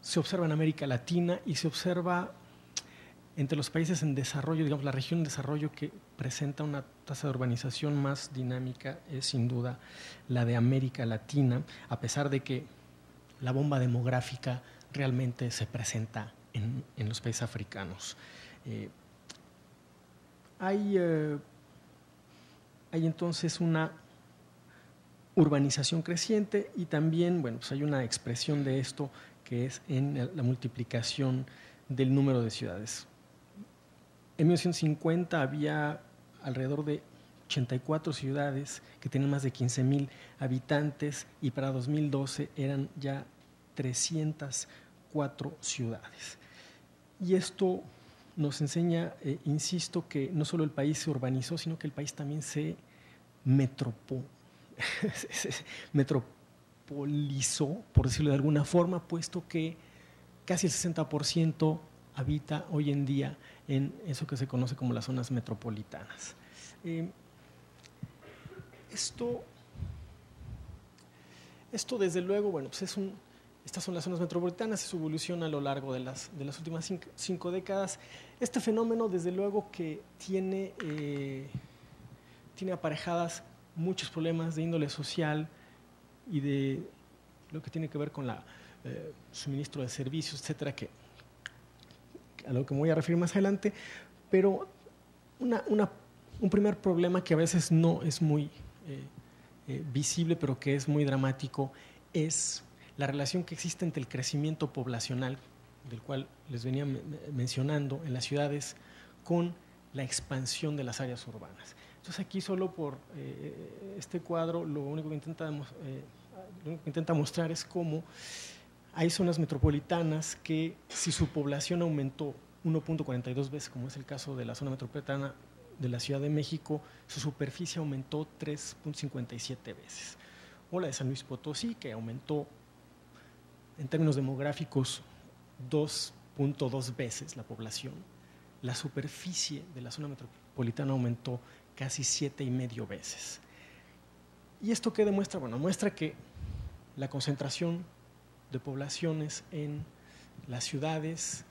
se observa en América Latina y se observa entre los países en desarrollo, digamos, la región en desarrollo que presenta una tasa de urbanización más dinámica es sin duda la de América Latina, a pesar de que la bomba demográfica realmente se presenta en los países africanos. Hay entonces una urbanización creciente y también, bueno, pues hay una expresión de esto que es en la multiplicación del número de ciudades. En 1950 había alrededor de 84 ciudades que tenían más de 15,000 habitantes y para 2012 eran ya 304 ciudades. Y esto nos enseña, insisto, que no solo el país se urbanizó, sino que el país también se metropolizó, por decirlo de alguna forma, puesto que casi el 60% habita hoy en día en eso que se conoce como las zonas metropolitanas. Esto desde luego, bueno, pues estas son las zonas metropolitanas y su evolución a lo largo de las últimas cinco décadas. Este fenómeno, desde luego, que tiene aparejadas muchos problemas de índole social y de lo que tiene que ver con la suministro de servicios, etcétera, a lo que me voy a referir más adelante, pero un primer problema que a veces no es muy visible, pero que es muy dramático, es la relación que existe entre el crecimiento poblacional, del cual les venía mencionando, en las ciudades, con la expansión de las áreas urbanas. Entonces aquí solo por este cuadro lo único que intenta lo único que intenta mostrar es cómo hay zonas metropolitanas que si su población aumentó 1.42 veces, como es el caso de la zona metropolitana de la Ciudad de México, su superficie aumentó 3.57 veces. O la de San Luis Potosí, que aumentó en términos demográficos 2.2 veces la población. La superficie de la zona metropolitana aumentó casi 7,5 veces. ¿Y esto qué demuestra? Bueno, muestra que la concentración de poblaciones en las ciudades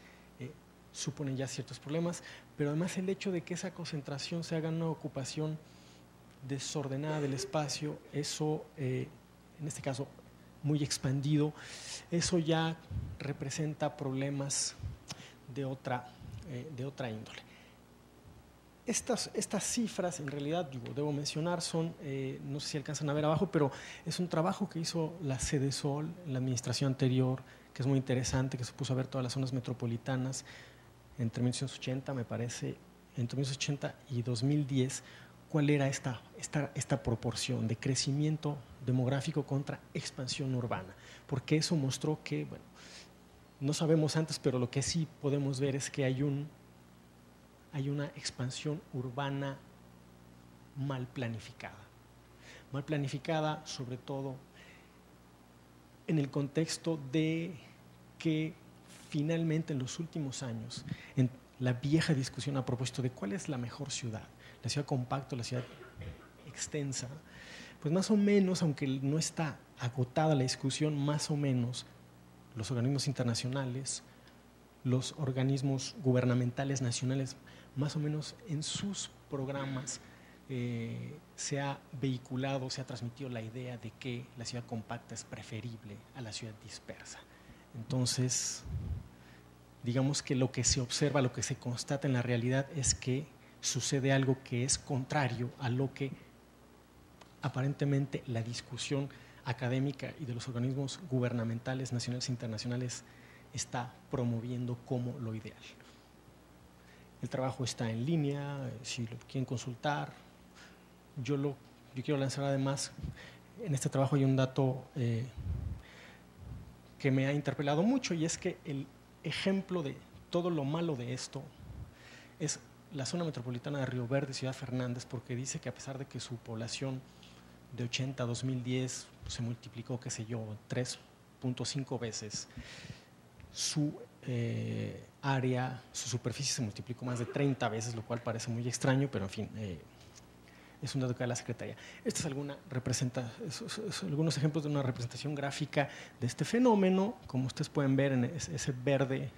suponen ya ciertos problemas, pero además el hecho de que esa concentración se haga una ocupación desordenada del espacio, eso, en este caso muy expandido, eso ya representa problemas de otra índole. Estas cifras, en realidad, debo mencionar, son, no sé si alcanzan a ver abajo, pero es un trabajo que hizo la Cedesol en la administración anterior, que es muy interesante, que se puso a ver todas las zonas metropolitanas entre 1980, me parece, entre 1980 y 2010, cuál era esta proporción de crecimiento demográfico contra expansión urbana, porque eso mostró que, bueno, no sabemos antes, pero lo que sí podemos ver es que hay una expansión urbana mal planificada sobre todo en el contexto de que finalmente en los últimos años, en la vieja discusión a propósito de cuál es la mejor ciudad, la ciudad compacta, la ciudad extensa, pues más o menos, aunque no está agotada la discusión, más o menos los organismos internacionales, los organismos gubernamentales nacionales, más o menos en sus programas se ha vehiculado, se ha transmitido la idea de que la ciudad compacta es preferible a la ciudad dispersa. Entonces, digamos que lo que se observa, lo que se constata en la realidad es que sucede algo que es contrario a lo que aparentemente la discusión académica y de los organismos gubernamentales nacionales e internacionales está promoviendo como lo ideal. El trabajo está en línea, si lo quieren consultar. Yo quiero lanzar además, en este trabajo hay un dato que me ha interpelado mucho, y es que el ejemplo de todo lo malo de esto es la zona metropolitana de Río Verde, Ciudad Fernández, porque dice que a pesar de que su población de 80 a 2010 se multiplicó, qué sé yo, 3.5 veces, su área, su superficie se multiplicó más de 30 veces, lo cual parece muy extraño, pero en fin, es un dato que da la Secretaría. Esta es algunos ejemplos de una representación gráfica de este fenómeno. Como ustedes pueden ver, en ese verde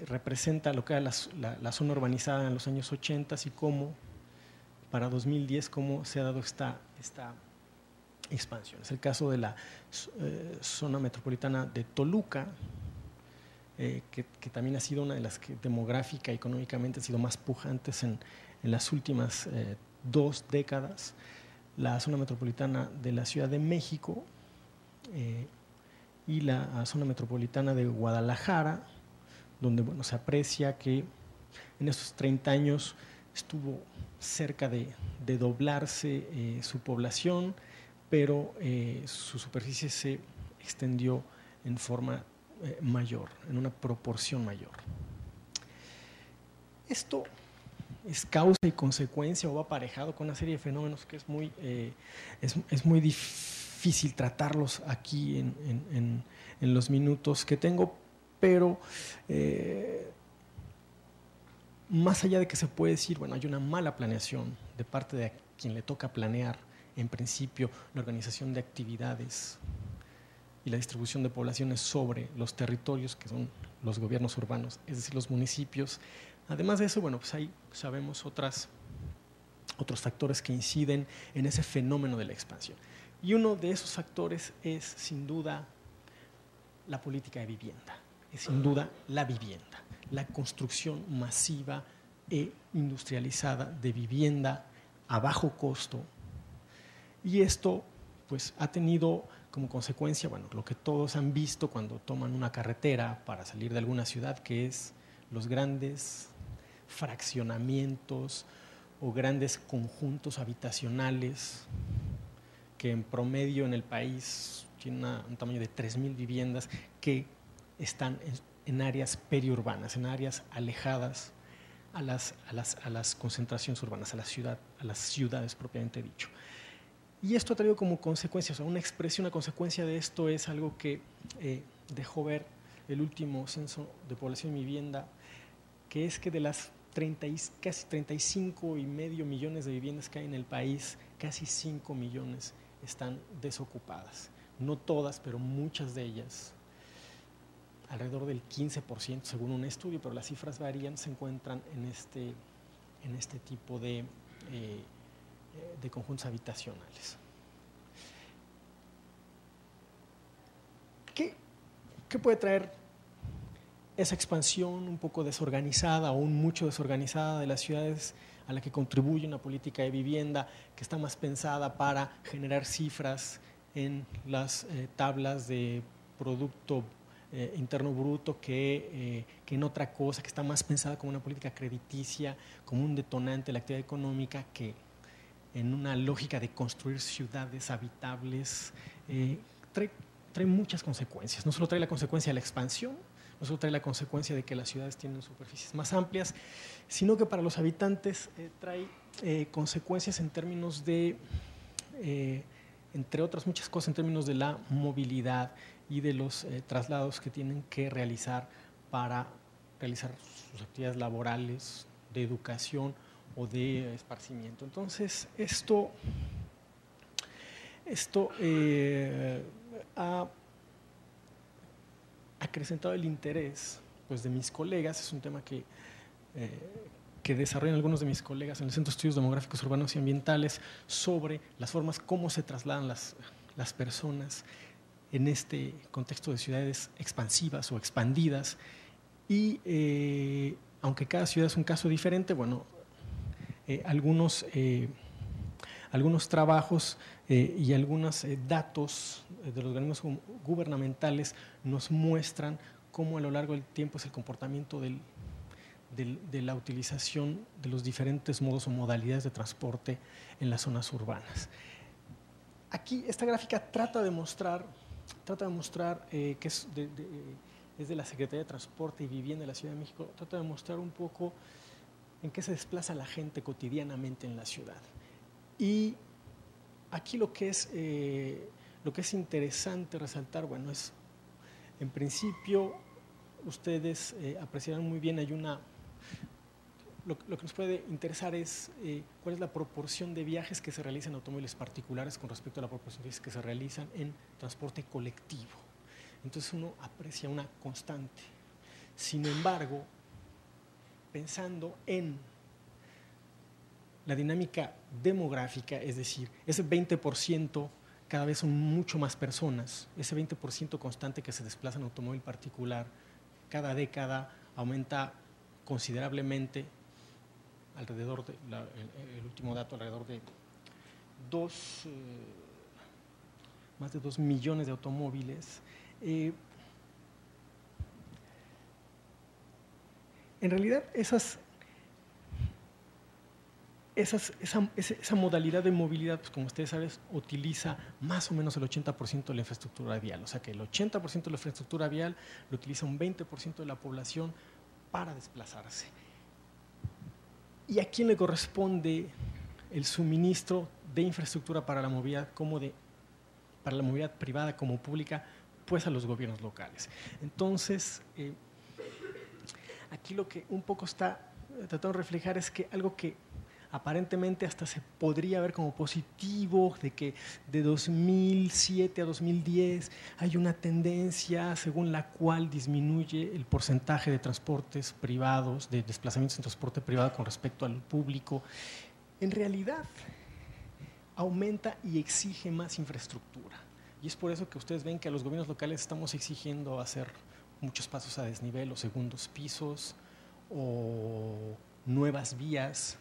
representa lo que era la zona urbanizada en los años 80 y cómo para 2010 cómo se ha dado esta expansión. Es el caso de la zona metropolitana de Toluca, que también ha sido una de las que demográfica y económicamente ha sido más pujantes en las últimas 2 décadas. La zona metropolitana de la Ciudad de México y la zona metropolitana de Guadalajara, donde bueno, se aprecia que en estos 30 años estuvo cerca de doblarse su población, pero su superficie se extendió en forma mayor, en una proporción mayor. Esto es causa y consecuencia o va aparejado con una serie de fenómenos que es muy difícil tratarlos aquí en los minutos que tengo, pero más allá de que se puede decir, bueno, hay una mala planeación de parte de quien le toca planear, en principio, la organización de actividades y la distribución de poblaciones sobre los territorios que son los gobiernos urbanos, es decir, los municipios. Además de eso, bueno, pues ahí sabemos otros factores que inciden en ese fenómeno de la expansión. Y uno de esos factores es, sin duda, la política de vivienda, es sin duda la vivienda, la construcción masiva e industrializada de vivienda a bajo costo. Y esto pues, ha tenido como consecuencia, bueno, lo que todos han visto cuando toman una carretera para salir de alguna ciudad, que es los grandes fraccionamientos o grandes conjuntos habitacionales que en promedio en el país tiene un tamaño de 3,000 viviendas que están en áreas periurbanas, en áreas alejadas a las concentraciones urbanas, a las ciudades propiamente dicho. Y esto ha traído como consecuencia, o sea, una consecuencia de esto es algo que dejó ver el último censo de población y vivienda, que es que de las casi 35,5 millones de viviendas que hay en el país, casi 5 millones están desocupadas. No todas, pero muchas de ellas, alrededor del 15% según un estudio, pero las cifras varían, se encuentran en este tipo de conjuntos habitacionales. ¿Qué puede traer esa expansión un poco desorganizada o mucho desorganizada de las ciudades a la que contribuye una política de vivienda que está más pensada para generar cifras en las tablas de Producto Interno Bruto que en otra cosa, que está más pensada como una política crediticia, como un detonante de la actividad económica que en una lógica de construir ciudades habitables, trae muchas consecuencias? No solo trae la consecuencia de la expansión, no solo trae la consecuencia de que las ciudades tienen superficies más amplias, sino que para los habitantes trae consecuencias en términos de, entre otras muchas cosas, en términos de la movilidad y de los traslados que tienen que realizar para realizar sus actividades laborales, de educación o de esparcimiento. Entonces, esto ha acrecentado el interés pues, de mis colegas. Es un tema que desarrollan algunos de mis colegas en el Centro de Estudios Demográficos Urbanos y Ambientales sobre las formas como se trasladan las personas en este contexto de ciudades expansivas o expandidas. Y aunque cada ciudad es un caso diferente, bueno, algunos trabajos y algunos datos de los organismos gubernamentales nos muestran cómo a lo largo del tiempo es el comportamiento de la utilización de los diferentes modos o modalidades de transporte en las zonas urbanas. Aquí esta gráfica trata de mostrar que es de la Secretaría de Transporte y Vivienda de la Ciudad de México, trata de mostrar un poco en qué se desplaza la gente cotidianamente en la ciudad. Y aquí lo que es interesante resaltar, bueno, es, en principio, ustedes apreciarán muy bien, lo que nos puede interesar es cuál es la proporción de viajes que se realizan en automóviles particulares con respecto a la proporción de viajes que se realizan en transporte colectivo. Entonces uno aprecia una constante. Sin embargo, pensando en la dinámica demográfica, es decir, ese 20%, cada vez son mucho más personas, ese 20% constante que se desplaza en automóvil particular, cada década aumenta considerablemente, alrededor de, el último dato, alrededor de más de 2 millones de automóviles. En realidad, esa modalidad de movilidad, pues como ustedes saben, utiliza más o menos el 80% de la infraestructura vial. O sea que el 80% de la infraestructura vial lo utiliza un 20% de la población para desplazarse. ¿Y a quién le corresponde el suministro de infraestructura para la movilidad, para la movilidad privada como pública? Pues a los gobiernos locales. Entonces, aquí lo que un poco está tratando de reflejar es que algo que aparentemente hasta se podría ver como positivo, de que de 2007 a 2010 hay una tendencia según la cual disminuye el porcentaje de transportes privados, de desplazamientos en transporte privado con respecto al público, en realidad aumenta y exige más infraestructura. Y es por eso que ustedes ven que a los gobiernos locales estamos exigiendo hacer muchos pasos a desnivel o segundos pisos o nuevas vías.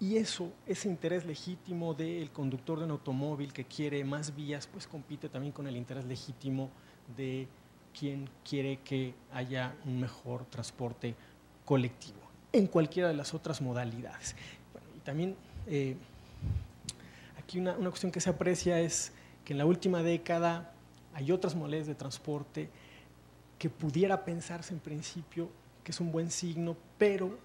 Y ese interés legítimo del conductor de un automóvil que quiere más vías, pues compite también con el interés legítimo de quien quiere que haya un mejor transporte colectivo en cualquiera de las otras modalidades. Bueno, y también aquí aquí una cuestión que se aprecia es que en la última década hay otras modalidades de transporte que pudiera pensarse en principio que es un buen signo, pero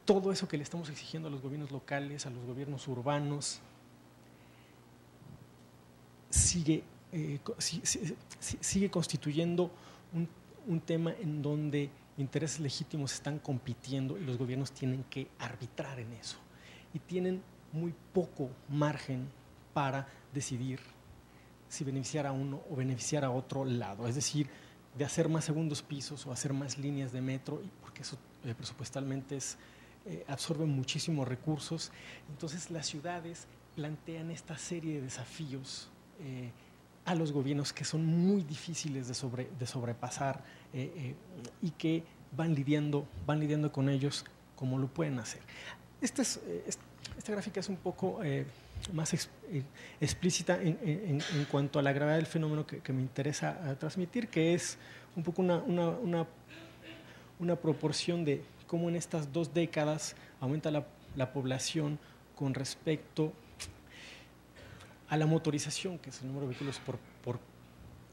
todo eso que le estamos exigiendo a los gobiernos locales, a los gobiernos urbanos, sigue constituyendo un tema en donde intereses legítimos están compitiendo y los gobiernos tienen que arbitrar en eso. Y tienen muy poco margen para decidir si beneficiar a uno o beneficiar a otro lado. Es decir, de hacer más segundos pisos o hacer más líneas de metro, porque eso presupuestalmente absorbe muchísimos recursos. Entonces las ciudades plantean esta serie de desafíos a los gobiernos que son muy difíciles de sobrepasar y que van lidiando con ellos como lo pueden hacer. Esta gráfica es un poco más explícita en cuanto a la gravedad del fenómeno que me interesa transmitir, que es un poco una proporción de cómo en estas 2 décadas aumenta la población con respecto a la motorización, que es el número de vehículos por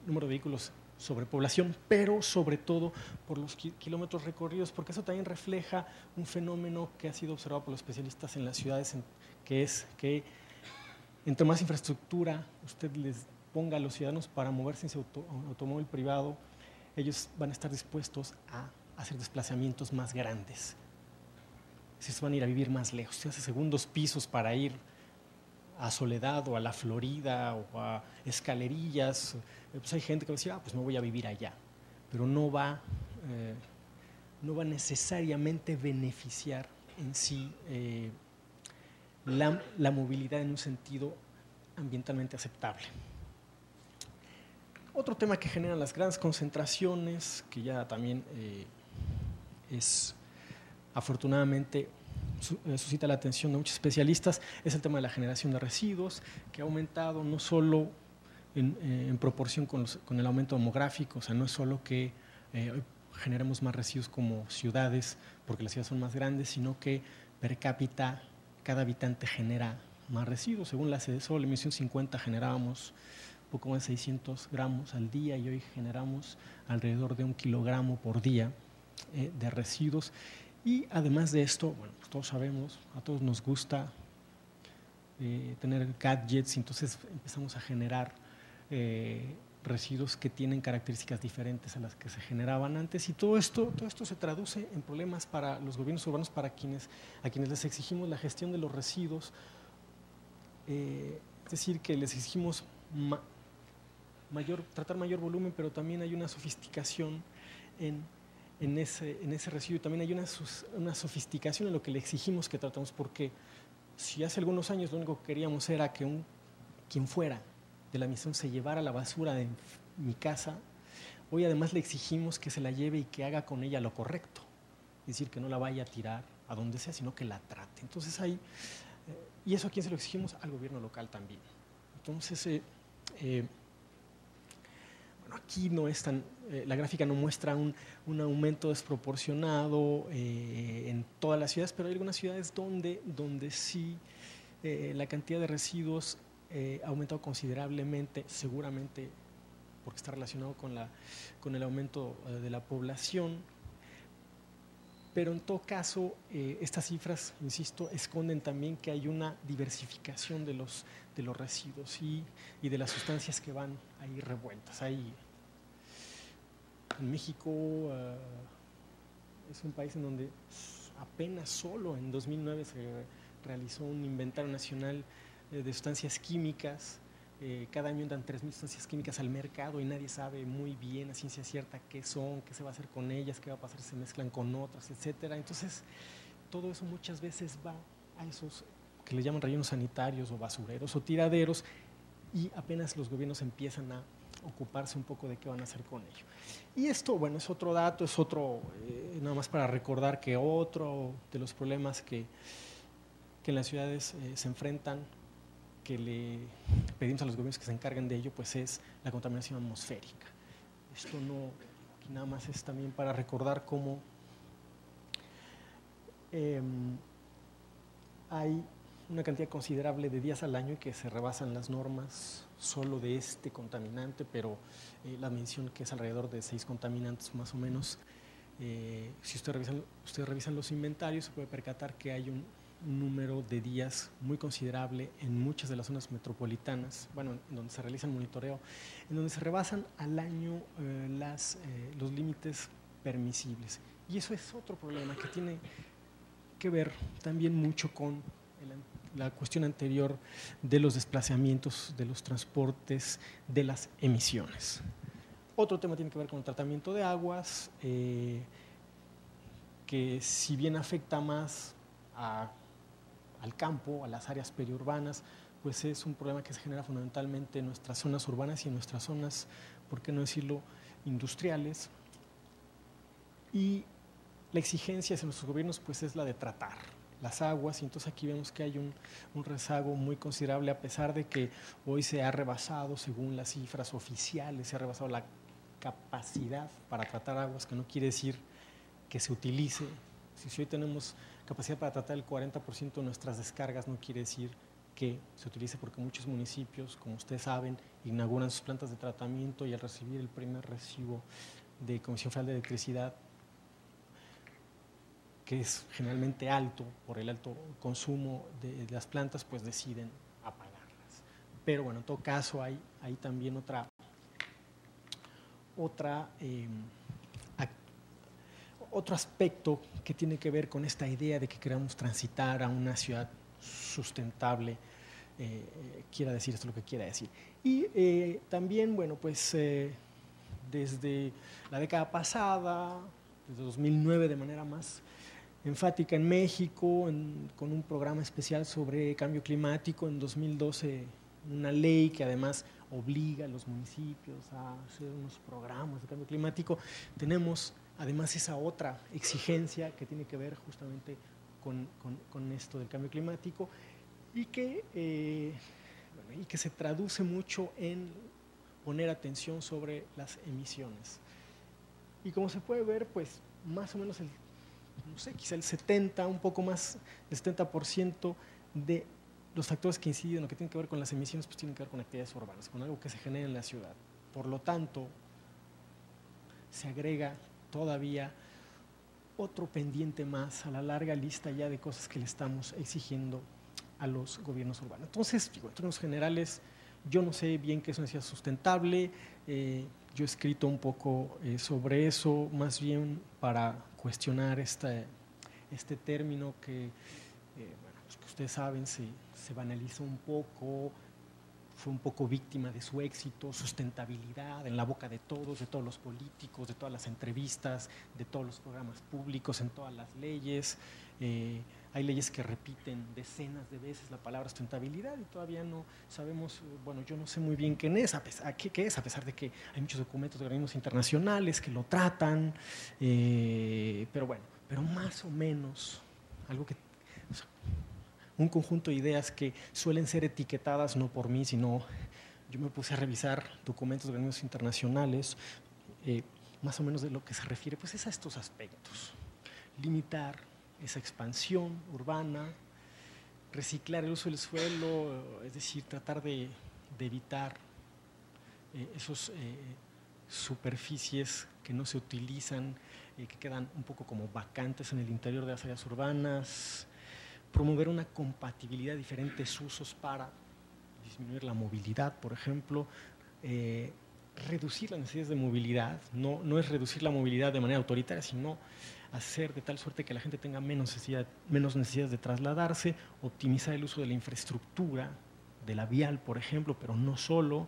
número de vehículos sobre población, pero sobre todo por los kilómetros recorridos, porque eso también refleja un fenómeno que ha sido observado por los especialistas en las ciudades, que es que entre más infraestructura usted les ponga a los ciudadanos para moverse en su automóvil privado, ellos van a estar dispuestos a hacer desplazamientos más grandes. Si se van a ir a vivir más lejos, si hace segundos pisos para ir a Soledad o a La Florida o a Escalerillas, pues hay gente que va a decir, pues me voy a vivir allá, pero no va necesariamente beneficiar en sí la movilidad en un sentido ambientalmente aceptable. Otro tema que generan las grandes concentraciones, que ya también es afortunadamente suscita la atención de muchos especialistas, es el tema de la generación de residuos, que ha aumentado no solo en proporción con el aumento demográfico, o sea, no es solo que hoy generemos más residuos como ciudades, porque las ciudades son más grandes, sino que per cápita cada habitante genera más residuos. Según la CDSO, la emisión 50 generábamos poco más de 600 gramos al día y hoy generamos alrededor de 1 kilogramo por día de residuos. Y además de esto, bueno, pues todos sabemos, a todos nos gusta tener gadgets, entonces empezamos a generar residuos que tienen características diferentes a las que se generaban antes, y todo esto se traduce en problemas para los gobiernos urbanos, a quienes les exigimos la gestión de los residuos, es decir, que les exigimos tratar mayor volumen, pero también hay una sofisticación en ese residuo, y también hay una sofisticación en lo que le exigimos que tratamos, porque si hace algunos años lo único que queríamos era que quien fuera de la misión se llevara la basura de mi casa, hoy además le exigimos que se la lleve y que haga con ella lo correcto, es decir, que no la vaya a tirar a donde sea, sino que la trate. Entonces ¿y eso a quién se lo exigimos? Al gobierno local también. Entonces, aquí no es tan, la gráfica no muestra un aumento desproporcionado en todas las ciudades, pero hay algunas ciudades donde sí la cantidad de residuos ha aumentado considerablemente, seguramente porque está relacionado con el aumento de la población, pero en todo caso estas cifras, insisto, esconden también que hay una diversificación de los residuos y de las sustancias que van ahí revueltas. En México es un país en donde apenas solo en 2009 se realizó un inventario nacional de sustancias químicas. Cada año entran 3,000 sustancias químicas al mercado y nadie sabe muy bien a ciencia cierta qué son, qué se va a hacer con ellas, qué va a pasar si se mezclan con otras, etcétera. Entonces, todo eso muchas veces va a esos que le llaman rellenos sanitarios o basureros o tiraderos, y apenas los gobiernos empiezan a ocuparse un poco de qué van a hacer con ello. Y esto, bueno, es otro dato, es otro, nada más para recordar que otro de los problemas que en las ciudades se enfrentan, que le pedimos a los gobiernos que se encarguen de ello, pues es la contaminación atmosférica. Esto no, aquí nada más es también para recordar cómo hay una cantidad considerable de días al año que se rebasan las normas solo de este contaminante, pero la mención que es alrededor de 6 contaminantes más o menos. Si ustedes revisan los inventarios, se puede percatar que hay un número de días muy considerable en muchas de las zonas metropolitanas, bueno, en donde se realiza el monitoreo, en donde se rebasan al año los límites permisibles. Y eso es otro problema que tiene que ver también mucho con la cuestión anterior de los desplazamientos, de los transportes, de las emisiones. Otro tema tiene que ver con el tratamiento de aguas, que si bien afecta más al campo, a las áreas periurbanas, pues es un problema que se genera fundamentalmente en nuestras zonas urbanas y en nuestras zonas, por qué no decirlo, industriales. Y la exigencia hacia nuestros gobiernos pues es la de tratar las aguas, y entonces aquí vemos que hay un rezago muy considerable, a pesar de que hoy se ha rebasado, según las cifras oficiales, se ha rebasado la capacidad para tratar aguas, que no quiere decir que se utilice. Si hoy tenemos capacidad para tratar el 40% de nuestras descargas, no quiere decir que se utilice, porque muchos municipios, como ustedes saben, inauguran sus plantas de tratamiento y al recibir el primer recibo de Comisión Federal de Electricidad, que es generalmente alto por el alto consumo de las plantas, pues deciden apagarlas. Pero bueno, en todo caso hay también otro aspecto que tiene que ver con esta idea de que queremos transitar a una ciudad sustentable, quiera decir esto lo que quiera decir. Y también, bueno, pues desde la década pasada, desde 2009 de manera más enfática en México, con un programa especial sobre cambio climático, en 2012 una ley que además obliga a los municipios a hacer unos programas de cambio climático. Tenemos además esa otra exigencia que tiene que ver justamente con esto del cambio climático y que se traduce mucho en poner atención sobre las emisiones. Y como se puede ver, pues más o menos no sé, quizá el 70, un poco más del 70% de los factores que inciden en lo que tiene que ver con las emisiones, pues tienen que ver con actividades urbanas, con algo que se genera en la ciudad. Por lo tanto, se agrega todavía otro pendiente más a la larga lista ya de cosas que le estamos exigiendo a los gobiernos urbanos. Entonces, digo, en términos generales, yo no sé bien qué es una ciudad sustentable. Yo he escrito un poco sobre eso, más bien para cuestionar este término que, bueno, pues que ustedes saben, se banalizó un poco, fue un poco víctima de su éxito, sustentabilidad, en la boca de todos los políticos, de todas las entrevistas, de todos los programas públicos, en todas las leyes. Hay leyes que repiten decenas de veces la palabra sustentabilidad y todavía no sabemos, bueno, yo no sé muy bien qué es, a pesar de que hay muchos documentos de organismos internacionales que lo tratan, pero bueno, pero más o menos algo que, o sea, un conjunto de ideas que suelen ser etiquetadas no por mí, sino yo me puse a revisar documentos de organismos internacionales, más o menos de lo que se refiere pues es a estos aspectos: limitar esa expansión urbana, reciclar el uso del suelo, es decir, tratar de evitar esos superficies que no se utilizan, que quedan un poco como vacantes en el interior de las áreas urbanas, promover una compatibilidad de diferentes usos para disminuir la movilidad, por ejemplo, reducir las necesidades de movilidad, no es reducir la movilidad de manera autoritaria, sino hacer de tal suerte que la gente tenga menos necesidades de trasladarse, optimizar el uso de la infraestructura, de la vial, por ejemplo, pero no solo.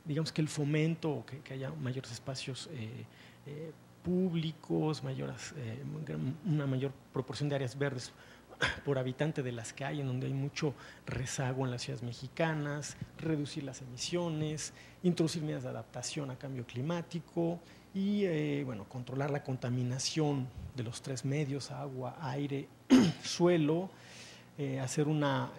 Digamos que el fomento, que haya mayores espacios públicos, una mayor proporción de áreas verdes por habitante de las que hay, en donde hay mucho rezago en las ciudades mexicanas, reducir las emisiones, introducir medidas de adaptación a cambio climático y bueno, controlar la contaminación de los 3 medios, agua, aire, suelo, hacer una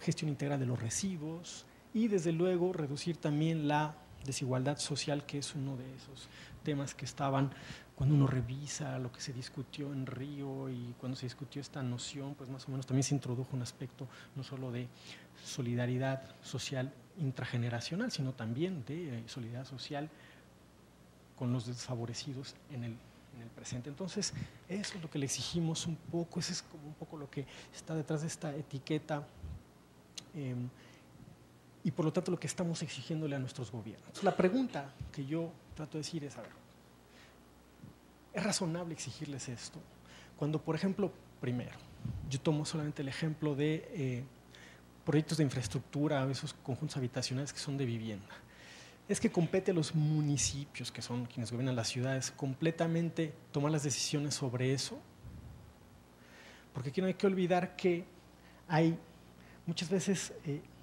gestión integral de los residuos y desde luego reducir también la desigualdad social, que es uno de esos temas que estaban, cuando uno revisa lo que se discutió en Río y cuando se discutió esta noción, pues más o menos también se introdujo un aspecto no solo de solidaridad social intrageneracional, sino también de solidaridad social con los desfavorecidos en el presente. Entonces, eso es lo que le exigimos un poco, ese es como un poco lo que está detrás de esta etiqueta y por lo tanto lo que estamos exigiéndole a nuestros gobiernos. Entonces, la pregunta que yo trato de decir es, a ver, ¿es razonable exigirles esto? Cuando, por ejemplo, primero, yo tomo solamente el ejemplo de proyectos de infraestructura, esos conjuntos habitacionales que son de vivienda. Es que compete a los municipios, que son quienes gobiernan las ciudades, completamente tomar las decisiones sobre eso. Porque aquí no hay que olvidar que hay muchas veces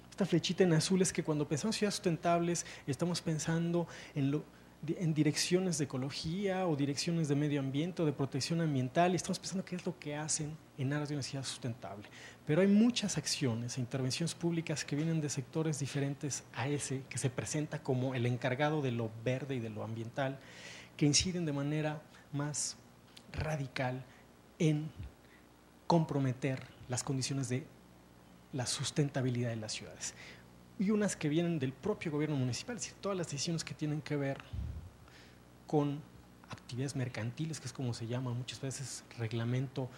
esta flechita en azul es que cuando pensamos en ciudades sustentables estamos pensando en direcciones de ecología o direcciones de medio ambiente o de protección ambiental y estamos pensando qué es lo que hacen en aras de una ciudad sustentable. Pero hay muchas acciones e intervenciones públicas que vienen de sectores diferentes a ese, que se presenta como el encargado de lo verde y de lo ambiental, que inciden de manera más radical en comprometer las condiciones de la sustentabilidad de las ciudades. Y unas que vienen del propio gobierno municipal, es decir, todas las decisiones que tienen que ver con actividades mercantiles, que es como se llama muchas veces reglamento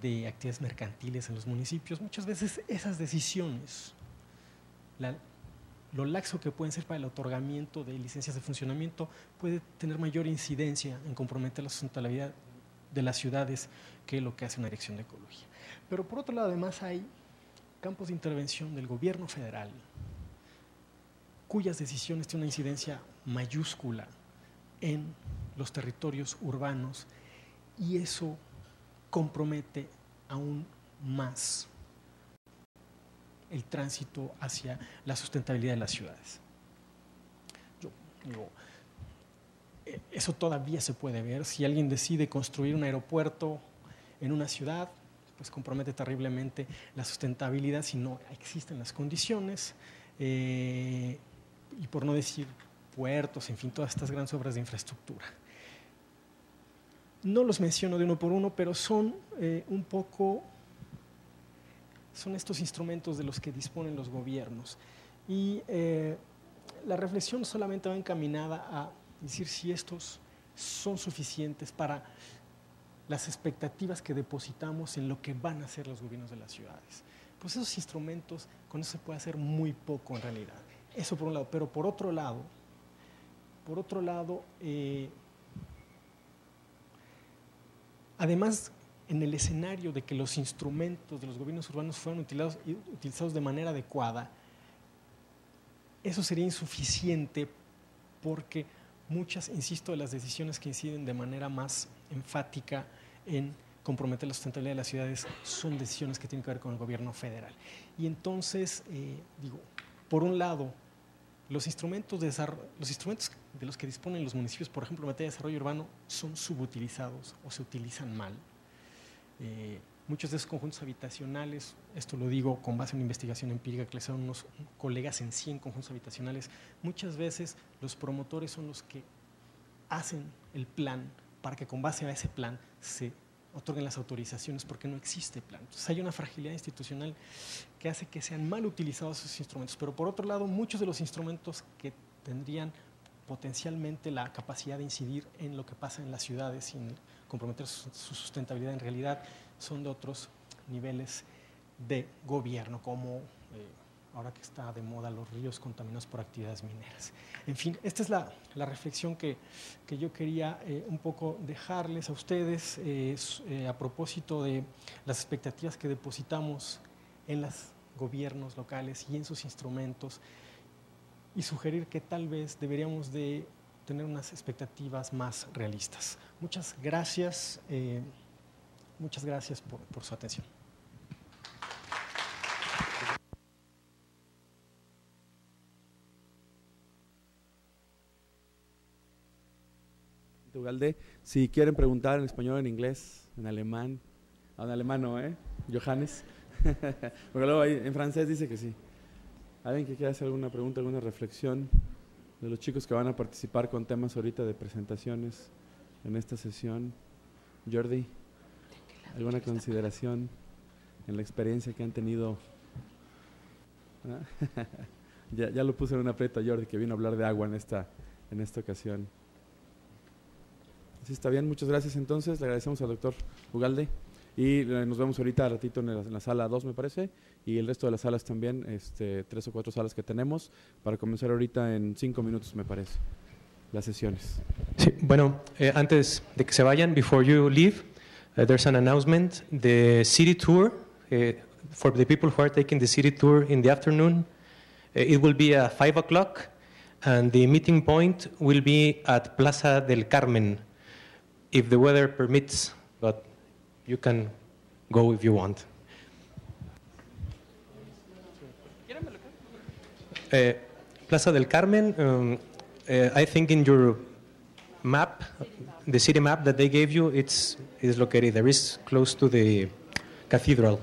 de actividades mercantiles en los municipios. Muchas veces esas decisiones, lo laxo que pueden ser para el otorgamiento de licencias de funcionamiento, puede tener mayor incidencia en comprometer la sustentabilidad de las ciudades que lo que hace una dirección de ecología. Pero por otro lado, además hay campos de intervención del gobierno federal cuyas decisiones tienen una incidencia mayúscula en los territorios urbanos y eso compromete aún más el tránsito hacia la sustentabilidad de las ciudades. Yo digo, eso todavía se puede ver. Si alguien decide construir un aeropuerto en una ciudad, pues compromete terriblemente la sustentabilidad si no existen las condiciones. Y por no decir puertos, en fin, todas estas grandes obras de infraestructura. No los menciono de uno por uno, pero son son estos instrumentos de los que disponen los gobiernos. Y la reflexión solamente va encaminada a decir si estos son suficientes para las expectativas que depositamos en lo que van a hacer los gobiernos de las ciudades. Pues esos instrumentos, con eso se puede hacer muy poco en realidad. Eso por un lado, pero por otro lado, además, en el escenario de que los instrumentos de los gobiernos urbanos fueran utilizados de manera adecuada, eso sería insuficiente porque muchas, insisto, de las decisiones que inciden de manera más enfática en comprometer la sustentabilidad de las ciudades son decisiones que tienen que ver con el gobierno federal. Y entonces, por un lado, los instrumentos de los que disponen los municipios, por ejemplo, en materia de desarrollo urbano, son subutilizados o se utilizan mal. Muchos de esos conjuntos habitacionales, esto lo digo con base en una investigación empírica que les hacen unos colegas en 100 conjuntos habitacionales, muchas veces los promotores son los que hacen el plan para que con base a ese plan se otorguen las autorizaciones porque no existe plan. Entonces hay una fragilidad institucional que hace que sean mal utilizados esos instrumentos, pero por otro lado muchos de los instrumentos que tendrían potencialmente la capacidad de incidir en lo que pasa en las ciudades y en comprometer su sustentabilidad en realidad son de otros niveles de gobierno, como ahora que está de moda los ríos contaminados por actividades mineras. En fin, esta es la reflexión que yo quería un poco dejarles a ustedes a propósito de las expectativas que depositamos en los gobiernos locales y en sus instrumentos y sugerir que tal vez deberíamos de tener unas expectativas más realistas. Muchas gracias por su atención. Ugalde, si quieren preguntar en español, en inglés, en alemán, en alemán no, Johannes, porque luego ahí en francés dice que sí. ¿Alguien que quiera hacer alguna pregunta, alguna reflexión? de los chicos que van a participar con temas ahorita de presentaciones en esta sesión. Jordi, ¿alguna consideración en la experiencia que han tenido? Ya lo puse en un aprieto a Jordi, que vino a hablar de agua en esta ocasión. Sí, está bien, muchas gracias entonces. Le agradecemos al doctor Ugalde y nos vemos ahorita ratito en la sala 2, me parece, y el resto de las salas también, 3 o 4 salas que tenemos, para comenzar ahorita en 5 minutos, me parece, las sesiones. Sí, bueno, antes de que se vayan, before you leave, there's an announcement. The city tour, for the people who are taking the city tour in the afternoon, it will be at 5 o'clock, and the meeting point will be at Plaza del Carmen, if the weather permits, but you can go if you want. Plaza del Carmen, I think in your map, the city map that they gave you, is located there. It's close to the cathedral.